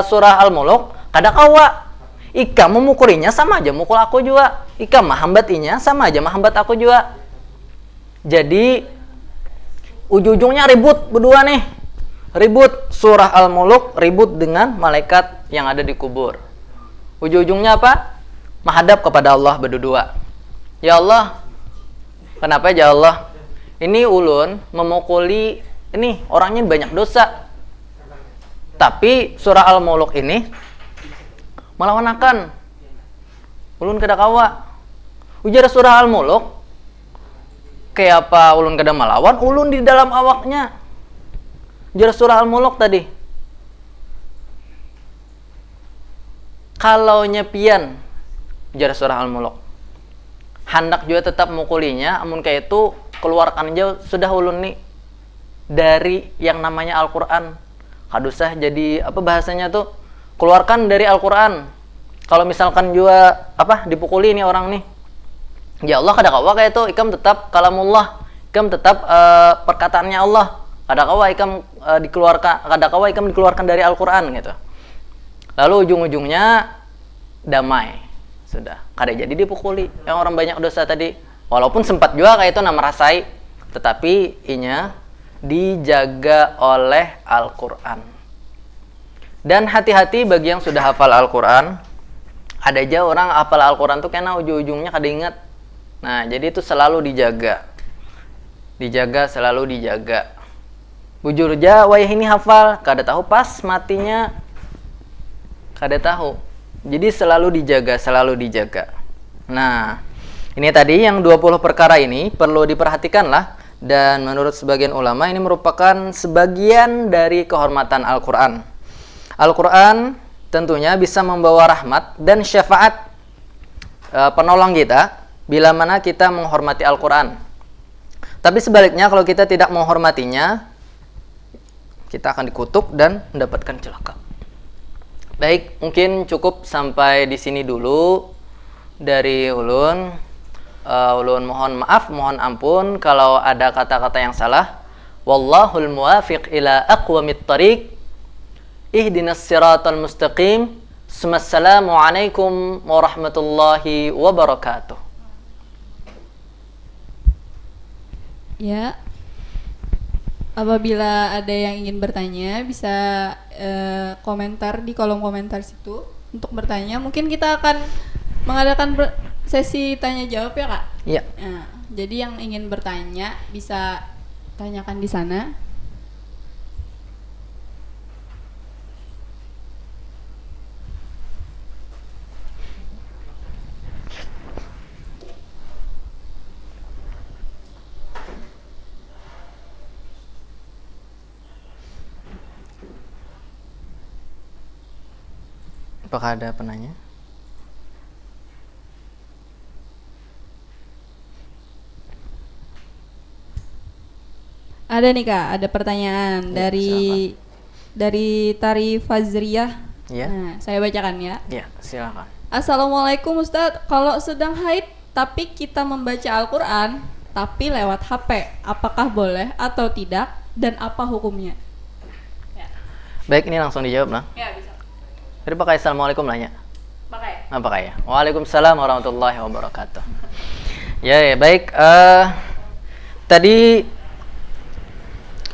surah Al-Muluk, kada kawa, ika memukulinya sama aja mukul aku juga, ika mahambatinya sama aja mahambat aku juga. Jadi ujung-ujungnya ribut berdua nih, ribut surah Al-Muluk, ribut dengan malaikat yang ada di kubur. Ujung-ujungnya apa? Menghadap kepada Allah berdua. Ya Allah, kenapa ya Allah? Ini ulun memukuli, ini orangnya banyak dosa. Tapi surah Al-Muluk ini melawanakan. Ulun kada kawa. Ujar surah Al-Muluk, kayak apa ulun kada melawan? Ulun di dalam awaknya. Ujar surah Al-Muluk tadi, kalau nyepian, ujar surah Al-Muluk, hendak juga tetap mukulinya, amun kayak itu keluarkan aja sudah ulun nih dari yang namanya Al-Quran. Kadusah jadi apa bahasanya tuh, keluarkan dari Al-Quran. Kalau misalkan juga apa dipukuli ini orang nih, ya Allah kada kawa kayak itu, ikam tetap kalamullah, ikam tetap perkataannya Allah, kada kawa ikam dikeluarkan dari Al-Quran gitu. Lalu ujung-ujungnya damai sudah, kada jadi dipukuli yang orang banyak dosa tadi. Walaupun sempat juga kayak itu merasai, tetapi inya dijaga oleh Al-Quran. Dan hati-hati bagi yang sudah hafal Al-Quran. Ada aja orang hafal Al-Quran tuh karena ujung-ujungnya kada ingat. Nah, jadi itu selalu dijaga. Dijaga, selalu dijaga. Bujur aja, wayah ini hafal, kada tahu pas matinya, kada tahu. Jadi selalu dijaga, selalu dijaga. Nah, ini tadi yang 20 perkara ini perlu diperhatikan lah. Dan menurut sebagian ulama ini merupakan sebagian dari kehormatan Al-Quran. Al-Quran tentunya bisa membawa rahmat dan syafaat penolong kita bila mana kita menghormati Al-Quran. Tapi sebaliknya kalau kita tidak menghormatinya, kita akan dikutuk dan mendapatkan celaka. Baik, mungkin cukup sampai di sini dulu dari ulun. Ulun mohon maaf, mohon ampun kalau ada kata-kata yang salah. Wallahul muwafiq ila aqwamit thariq. Ihdinas siratal mustaqim. Assalamualaikum warahmatullahi wabarakatuh. Ya. Apabila ada yang ingin bertanya, bisa komentar di kolom komentar situ untuk bertanya. Mungkin kita akan mengadakan sesi tanya jawab ya Kak? Iya. Nah, jadi yang ingin bertanya bisa tanyakan di sana. Apakah ada penanya? Ada nih Kak, ada pertanyaan Ya, dari Tari Fazriyah. Ya. Nah, saya bacakan ya. Ya, silakan. Assalamualaikum Ustadz, kalau sedang haid tapi kita membaca Al-Quran tapi lewat HP, apakah boleh atau tidak dan apa hukumnya? Ya. Baik, ini langsung dijawab nah. Ya, bisa. Jadi pakai Assalamualaikum nanya. Pakai. Apa kayak? Waalaikumsalam warahmatullahi wabarakatuh. Ya, baik. Tadi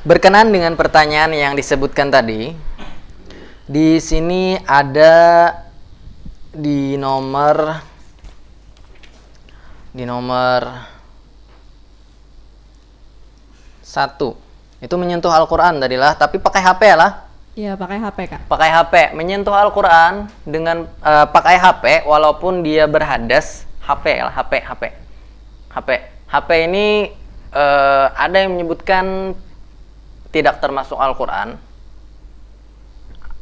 berkenan dengan pertanyaan yang disebutkan tadi. Di sini ada di nomor 1 itu menyentuh Al-Quran tadilah, tapi pakai HP lah. Iya, pakai HP Kak. Pakai HP, menyentuh Al-Quran dengan pakai HP walaupun dia berhadas. HP lah, HP ini ada yang menyebutkan tidak termasuk Al-Quran,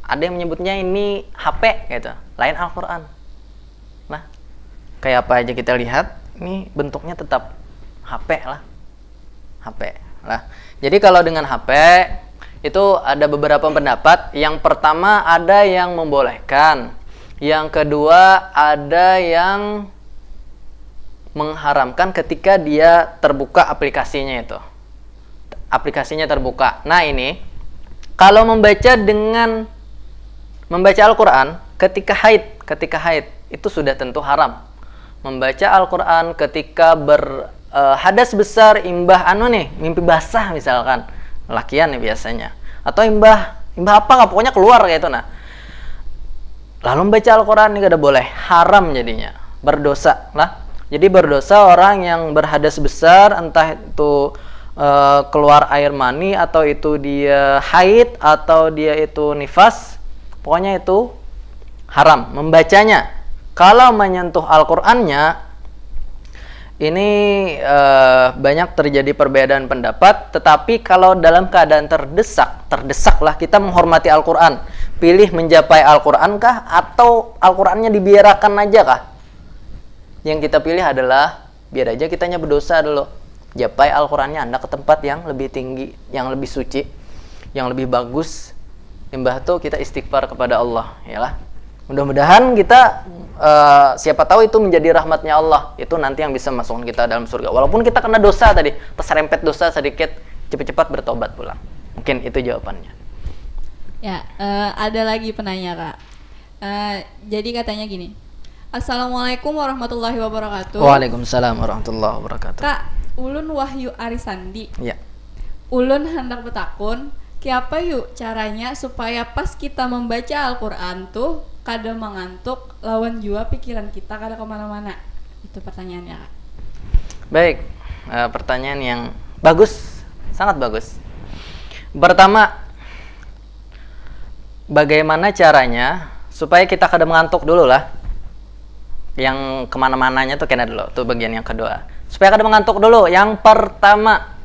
ada yang menyebutnya ini HP gitu, lain Al-Quran. Nah, kayak apa aja kita lihat, ini bentuknya tetap HP lah. Jadi kalau dengan HP itu ada beberapa pendapat. Yang pertama ada yang membolehkan, yang kedua ada yang mengharamkan ketika dia terbuka aplikasinya itu. Aplikasinya terbuka. Nah, ini kalau membaca Al-Quran ketika haid itu sudah tentu haram. Membaca Al-Quran ketika berhadas besar, imbah mimpi basah misalkan, lakian nih biasanya, atau imbah apa nggak, pokoknya keluar kayak itu. Nah, lalu membaca Al-Quran ini gak boleh, haram jadinya, berdosa lah. Jadi berdosa orang yang berhadas besar, entah itu keluar air mani, atau itu dia haid, atau dia itu nifas, pokoknya itu haram membacanya. Kalau menyentuh Al-Qur'annya, ini banyak terjadi perbedaan pendapat. Tetapi kalau dalam keadaan terdesaklah kita menghormati Al-Qur'an, pilih menjapai Al-Qur'an kah, atau Al-Qur'annya dibiarkan aja kah? Yang kita pilih adalah biar aja kitanya berdosa dulu. Japai Al-Qur'annya, Anda ke tempat yang lebih tinggi, yang lebih suci, yang lebih bagus. Imbah itu kita istighfar kepada Allah, yalah. Mudah-mudahan kita siapa tahu itu menjadi rahmatnya Allah. Itu nanti yang bisa masukkan kita dalam surga. Walaupun kita kena dosa tadi, terserempet dosa sedikit, cepat-cepat bertobat pulang. Mungkin itu jawabannya. Ya, ada lagi penanya Kak. Jadi katanya gini. Assalamualaikum warahmatullahi wabarakatuh. Waalaikumsalam warahmatullahi wabarakatuh. Kak, ulun Wahyu Arisandi. Ya. ulun hendak bertakun, kiapa yuk caranya supaya pas kita membaca Al-Quran tuh kada mengantuk, lawan jua pikiran kita kada kemana-mana. Itu pertanyaannya, Kak. Baik, pertanyaan yang bagus, sangat bagus. Pertama, bagaimana caranya supaya kita kada mengantuk dulu lah. Yang kemana-mananya tuh kena dulu, tuh bagian yang kedua. Supaya kada mengantuk dulu. Yang pertama,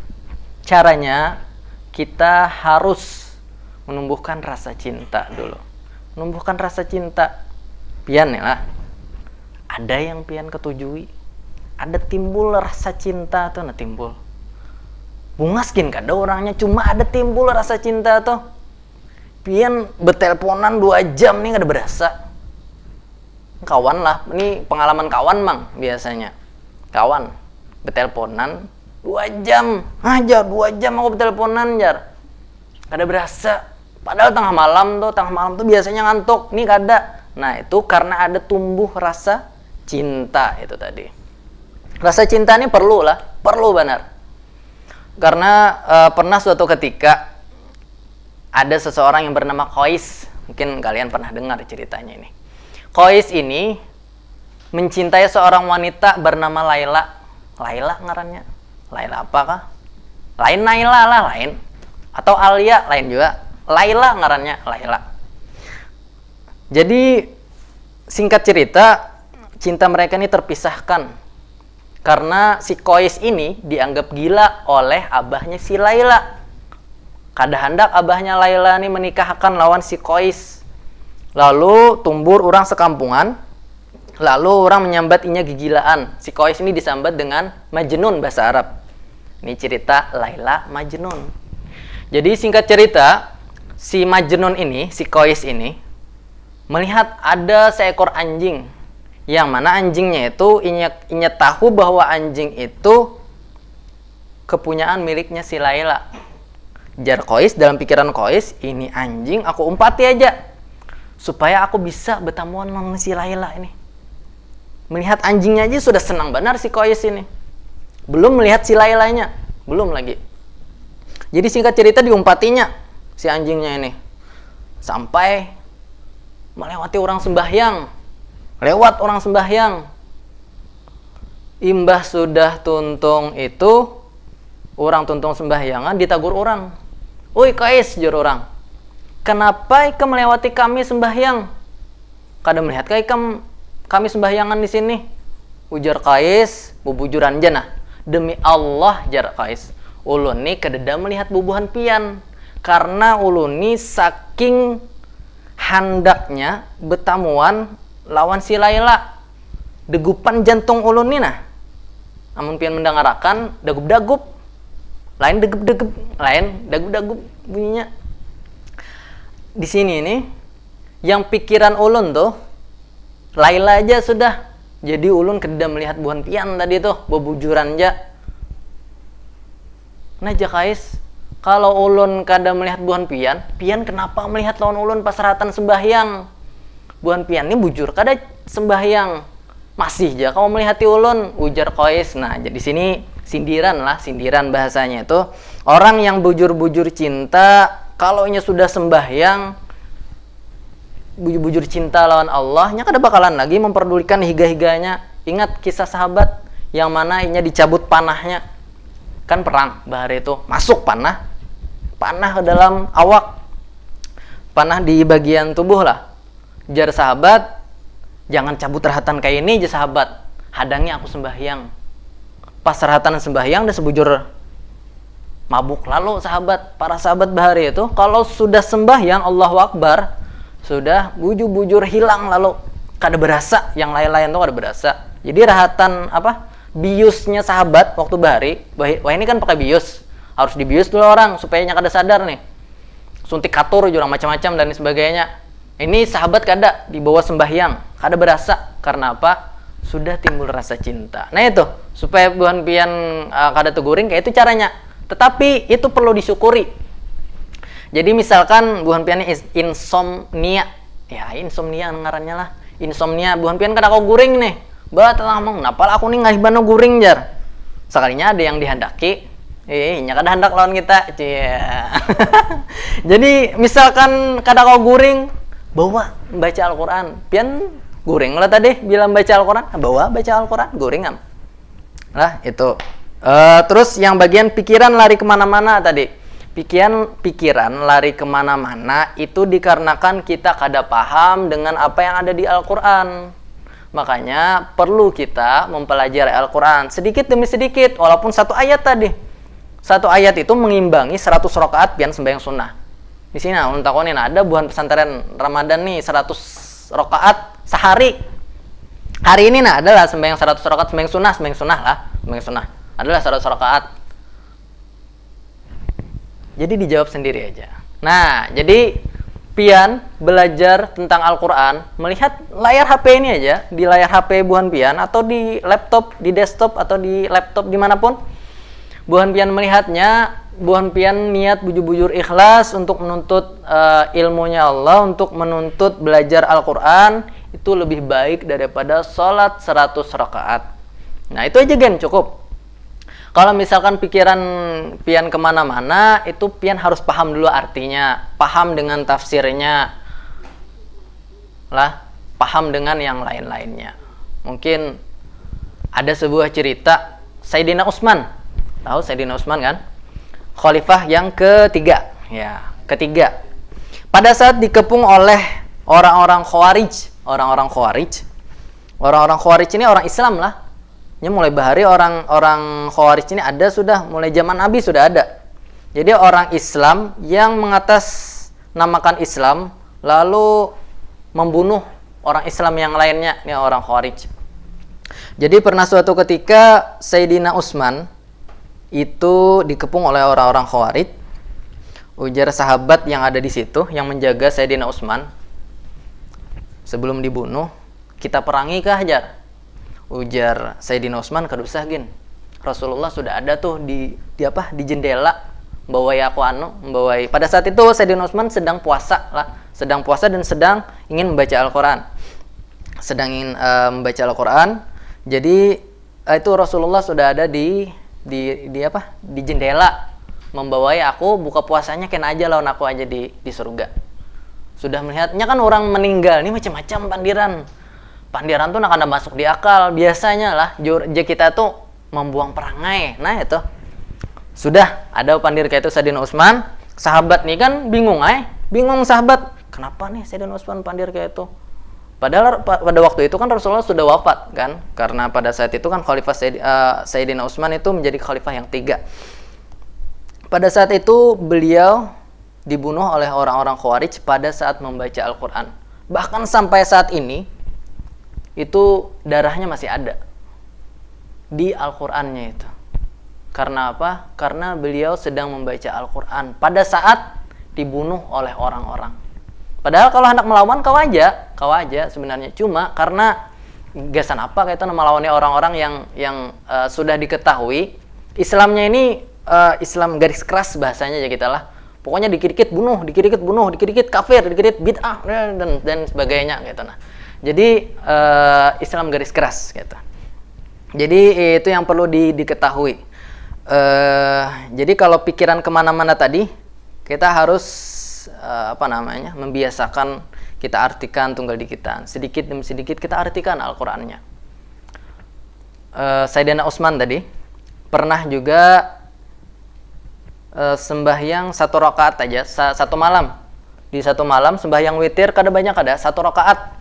caranya kita harus menumbuhkan rasa cinta dulu. Menumbuhkan rasa cinta. Pian ya lah. Ada yang pian ketujui. Ada timbul rasa cinta tuh, nah timbul. Bungaskin kada orangnya, cuma ada timbul rasa cinta tuh. Pian beteleponan 2 jam nih kada berasa. Kawan lah, ini pengalaman kawan mang biasanya. Kawan beteleponan 2 jam aja, 2 jam aku beteleponan jar. Kada berasa. Padahal tengah malam tuh biasanya ngantuk. Nih kada. Nah, itu karena ada tumbuh rasa cinta itu tadi. Rasa cinta ini perlu benar. Karena pernah suatu ketika ada seseorang yang bernama Qais. Mungkin kalian pernah dengar ceritanya ini. Qais ini mencintai seorang wanita bernama Laila. Laila ngarannya. Laila apakah? Lain Naila lah, lain. Atau Alia, lain juga. Laila ngarannya, Laila. Jadi singkat cerita, cinta mereka ini terpisahkan. Karena si Qais ini dianggap gila oleh abahnya si Laila. Kada hendak abahnya Laila ini menikahkan lawan si Qais. Lalu tumbur orang sekampungan. Lalu orang menyambat inya kegilaan. Si Qais ini disambat dengan Majnun bahasa Arab. Ini cerita Laila Majnun. Jadi singkat cerita, si Majnun ini, si Qais ini melihat ada seekor anjing. Yang mana anjingnya itu inya tahu bahwa anjing itu kepunyaan miliknya si Laila. Jar Qais, dalam pikiran Qais, ini anjing aku umpati aja supaya aku bisa bertamuan sama si Laila ini. Melihat anjingnya aja sudah senang benar si Qais ini. Belum melihat si Lailanya, belum lagi. Jadi singkat cerita diumpatinya si anjingnya ini. Sampai melewati orang sembahyang. Lewat orang sembahyang. Imbah sudah tuntung itu, orang tuntung sembahyangan ditagur orang. Oi Qais, jur orang. Kenapa ikam melewati kami sembahyang? Kada melihat kami sembahyangan di sini? Ujar Qais, bubujuran jana. Demi Allah, jar Qais, ulun ni kadeda melihat bubuhan pian. Karena ulun ni saking handaknya betamuan lawan si Laila. Degupan jantung ulun ni nah. Amun pian mendengarakan dagup-dagup. Lain degep-degep, lain dagup-dagup bunyinya. Di sini nih, yang pikiran ulun tuh Laila aja sudah. Jadi ulun kada melihat buhan pian tadi tuh, bebujuran aja. Nah Qais, kalau ulun kada melihat buhan pian, pian kenapa melihat lawan ulun pas seratan sembahyang? Buhan pian ini bujur kada sembahyang. Masih aja kamu melihati ulun, ujar Qais. Nah, jadi sini sindiran bahasanya itu. Orang yang bujur-bujur cinta, kalau nya sudah sembahyang, bujur-bujur cinta lawan Allah, nya kada bakalan lagi memperdulikan higa-higanya. Ingat kisah sahabat yang mana inya dicabut panahnya. Kan perang bahari itu, masuk panah ke dalam awak. Panah di bagian tubuh lah. Jar sahabat, jangan cabut rahatan kayak ini aja sahabat. Hadangnya aku sembahyang. Pas rahatan sembahyang udah sebujur mabuk. Lalu para sahabat bahari itu kalau sudah sembahyang Allahu Akbar, sudah bujur-bujur hilang lalu kada berasa, yang lain-lain tuh kada berasa. Jadi rahatan biusnya sahabat waktu bahari, wah ini kan pakai bius, harus dibius dulu orang supaya nya kada sadar nih. Suntik katur jurang macam-macam dan sebagainya. Ini sahabat kada dibawa sembahyang, kada berasa karena apa? Sudah timbul rasa cinta. Nah itu supaya buhan pian kada teguring kayak itu caranya. Tetapi itu perlu disyukuri. Jadi misalkan buhan pian insomnia, ya insomnia ngarannya lah. Insomnia buhan pian kada kau guring nih. Bah ngomong, napal aku nih ngalih bano guring jar. Sekalinya ada yang dihendaki, nya kada hendak lawan kita. Cia. Jadi misalkan kada kau guring, bawa baca Al-Qur'an. Pian guring lah tadi bilang baca Al-Qur'an, bawa baca Al-Qur'an, guring am. Lah itu. Terus yang bagian pikiran lari kemana-mana tadi. Pikiran lari kemana-mana itu dikarenakan kita kada paham dengan apa yang ada di Al-Qur'an. Makanya perlu kita mempelajari Al-Qur'an sedikit demi sedikit, walaupun satu ayat tadi. Satu ayat itu mengimbangi 100 rakaat pian sembahyang sunnah. Di sini ulun takonin ada buhan pesantren Ramadan nih 100 rakaat sehari. Hari ini adalah sembahyang 100 rakaat sembahyang sunnah lah, sembahyang sunnah. Adalah 100 rakaat. Jadi dijawab sendiri aja. Nah, jadi pian belajar tentang Al-Qur'an melihat layar HP ini aja, di layar HP buhan pian atau di laptop, di desktop atau di laptop dimanapun. Buhan pian melihatnya, buhan pian niat bujur-bujur ikhlas untuk menuntut ilmunya Allah, untuk menuntut belajar Al-Quran, itu lebih baik daripada sholat 100 rakaat. Nah itu aja gen, cukup. Kalau misalkan pikiran pian kemana-mana, itu pian harus paham dulu artinya, paham dengan tafsirnya, lah, paham dengan yang lain-lainnya. Mungkin ada sebuah cerita Sayyidina Utsman. Tahu Sayyidina Utsman kan? Khalifah yang ketiga. Ya, ketiga. Pada saat dikepung oleh orang-orang Khawarij. Orang-orang Khawarij ini orang Islam lah. Ini mulai bahari orang Khawarij ini ada sudah, mulai zaman Nabi sudah ada. Jadi orang Islam yang mengatasnamakan Islam lalu membunuh orang Islam yang lainnya, ini orang Khawarij. Jadi pernah suatu ketika Sayyidina Utsman itu dikepung oleh orang-orang Khawarij. Ujar sahabat yang ada di situ yang menjaga Sayyidina Utsman, sebelum dibunuh, kita perangi kah Hajar? Ujar Sayyidina Utsman, kada usah gin. Rasulullah sudah ada tuh di jendela, membawai. Pada saat itu Sayyidina Utsman sedang puasa dan sedang ingin membaca Al-Qur'an. Membaca Al-Qur'an. Jadi itu Rasulullah sudah ada di jendela, membawai aku buka puasanya kena aja lawan aku aja di surga. Sudah melihatnya kan orang meninggal ini macam-macam pandiran tuh nak ada masuk di akal biasanya lah. Je kita tuh membuang perangai. Nah itu sudah ada pandir kayak itu Sayyidina Utsman. Sahabat nih kan bingung sahabat, kenapa nih Sayyidina Utsman pandir kayak itu? Padahal pada waktu itu kan Rasulullah sudah wafat kan, karena pada saat itu kan Khalifah Sayyidina Utsman itu menjadi Khalifah yang 3. Pada saat itu beliau dibunuh oleh orang-orang Khawarij pada saat membaca Al-Quran. Bahkan sampai saat ini itu darahnya masih ada di Al-Qurannya itu. Karena apa? Karena beliau sedang membaca Al-Quran pada saat dibunuh oleh orang-orang. Padahal kalau hendak melawan kau aja sebenarnya, cuma karena gasan apa kayak itu melawannya orang-orang yang sudah diketahui Islamnya ini Islam garis keras bahasanya aja kita lah. Pokoknya dikit-dikit bunuh, dikit-dikit kafir, dikit-dikit bid'ah dan sebagainya gitu. Nah, jadi Islam garis keras gitu. Jadi itu yang perlu diketahui. Jadi kalau pikiran kemana-mana tadi, kita harus membiasakan kita artikan tunggal dikitan, sedikit demi sedikit kita artikan Al-Qur'annya. Sayyidina Utsman tadi pernah juga sembahyang 1 rakaat aja, satu malam. Di satu malam sembahyang witir kada banyak, ada 1 rakaat.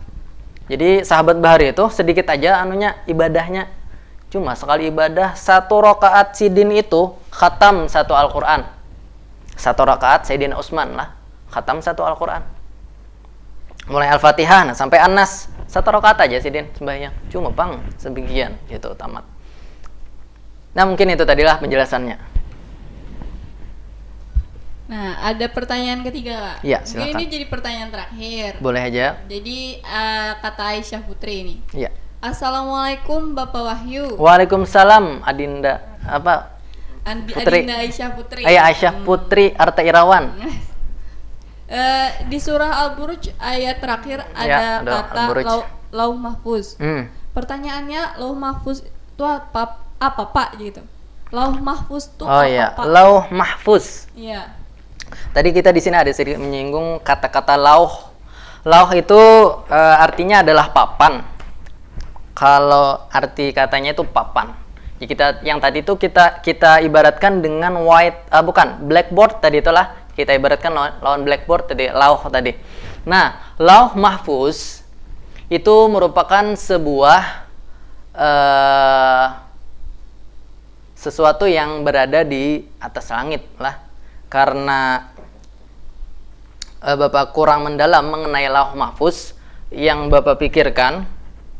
Jadi sahabat bahari itu sedikit aja ibadahnya. Cuma sekali ibadah 1 rakaat sidin itu khatam 1 Al-Qur'an. 1 rakaat Sayyidina Utsman lah khatam 1 Al-Qur'an. Mulai Al-Fatihah sampai An-Nas 1 rakaat aja sidin sembahyang. Cuma sebagian gitu tamat. Nah, mungkin itu tadilah penjelasannya. Nah, ada pertanyaan ketiga. Ya, silakan. Mungkin ini jadi pertanyaan terakhir. Boleh aja. Jadi kata Aisyah Putri ini. Iya. Assalamualaikum Bapak Wahyu. Waalaikumsalam Adinda Putri. Adinda Aisyah Putri. Aisyah Putri Arta Irawan. Di surah Al-Buruj ayat terakhir ada kata Lauh Mahfuz. Pertanyaannya Lauh Mahfuz itu apa Pak gitu? Lauh mahfuz tuh Oh apa, iya, Pak? lauh mahfuz. Iya. Tadi kita di sini ada sedikit menyinggung kata-kata lauh. Lauh itu artinya adalah papan. Kalau arti katanya itu papan. Ya, yang tadi itu kita ibaratkan dengan blackboard tadi itulah kita ibaratkan lawan blackboard tadi, lauh tadi. Nah, lauh mahfuz itu merupakan sebuah sesuatu yang berada di atas langit lah. Karena Bapak kurang mendalam mengenai lauh mahfuz, yang Bapak pikirkan,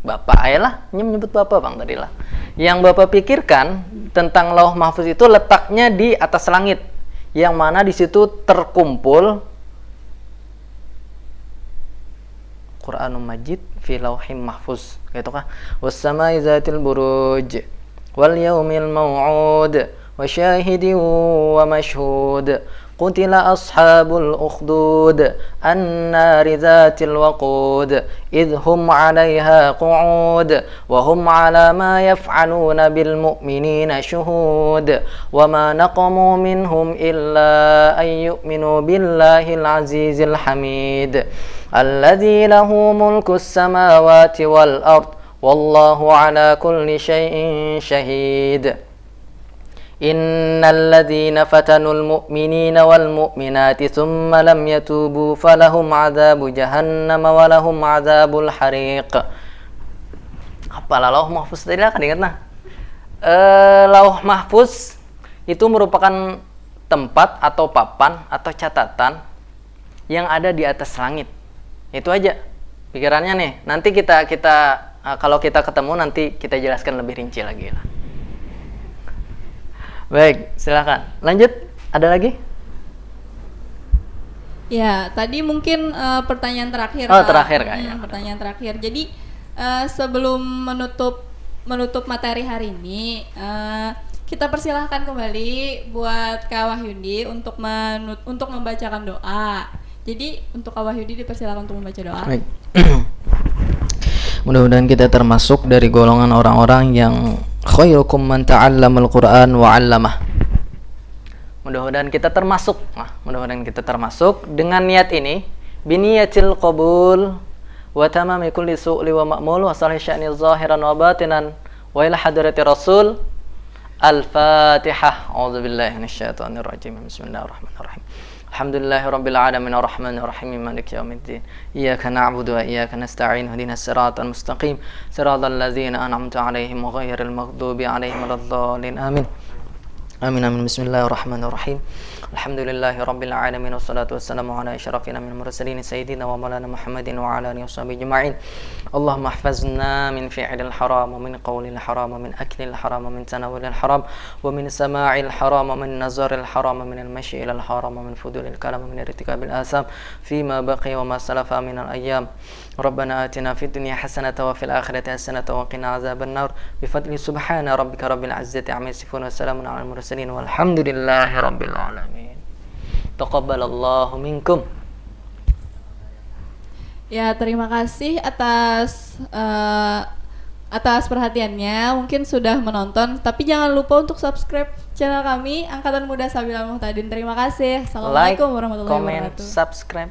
Bapak ayolah nyebut Bapak Bang tadi lah. Yang Bapak pikirkan tentang lauh mahfuz itu letaknya di atas langit, yang mana di situ terkumpul Quranul Majid fi lauhim mahfuz, gitu kah? Was-samai zatil buruj wal yaumil maw'ud wa syahidin wa mashhud qutila ashabul ukhdud an-nari zatil waqud idhum 'alaiha qu'ud wa hum 'ala ma yaf'aluna bil mu'minina syuhud wa ma naqamu minhum illa an yu'minu billahil azizil hamid alladzi lahu mulkus samawati wal ard wallahu 'ala kulli syai'in syahid. Innal ladzina fatanul mu'minina wal mu'minati tsumma lam yatubu falahum 'adzabu jahannam wa lahum 'adzabul hariq. Apalah lauh mahfuz tadi kan ingat nah. Lauh mahfuz itu merupakan tempat atau papan atau catatan yang ada di atas langit. Itu aja pikirannya nih. Nanti kita kalau kita ketemu nanti kita jelaskan lebih rinci lagi lah. Baik, silakan. Lanjut, ada lagi? Ya, tadi mungkin pertanyaan terakhir. Oh, terakhir Kak. Ya. Pertanyaan terakhir. Jadi sebelum menutup materi hari ini, kita persilahkan kembali buat Kak Wahyudi untuk membacakan doa. Jadi untuk Kak Wahyudi dipersilakan untuk membaca doa. Baik. Mudah-mudahan kita termasuk dari golongan orang-orang yang khairukum man ta'allamal Qur'an wa 'allamah. Mudah-mudahan kita termasuk dengan niat ini, biniyatil qabul wa tamami kulli su'li wa ma'mul wa salih sya'ni zahiran wa batinan wa ila hadrati rasul. Al-Fatihah. A'udzubillahi minasyaitonir rajim. Bismillahirrahmanirrahim. Alhamdulillahi rabbil alamin arrahmanir rahim maliki yaumiddin iyyaka na'budu wa iyyaka nasta'in ihdinas siratal mustaqim siratal ladzina an'amta 'alaihim ghairil maghdubi 'alaihim waladdallin amin. Amin amin. Bismillahirrahmanirrahim. Alhamdulillahi rabbil alamin wassalatu wassalamu ala asyrafil mursalin sayyidina wa maulana Muhammadin wa ala alihi washabihi ajma'in. Allahumma ihfazna min fi'lil haram wa min qawlil haram wa min aklil haram wa min tanawulil haram wa min sama'il haram wa min nazaril haram wa min al-mashi ilal haram wa min fudulil kalam wa min irtikabil asam fima baqiya wa ma salafa min al-ayyam. Rabbana atina fid dunya hasanatan wa fil akhirati hasanatan wa qina azaban nar bi fadli subhana rabbika rabbil izzati amma yasifun wa salamun alal mursalin walhamdulillahi rabbil alamin. Taqabbalallahu minkum. Ya, terima kasih atas perhatiannya. Mungkin sudah menonton, tapi jangan lupa untuk subscribe channel kami Angkatan Muda Sabilal Muhtadin. Terima kasih. Assalamualaikum warahmatullahi wabarakatuh. Like, comment, subscribe.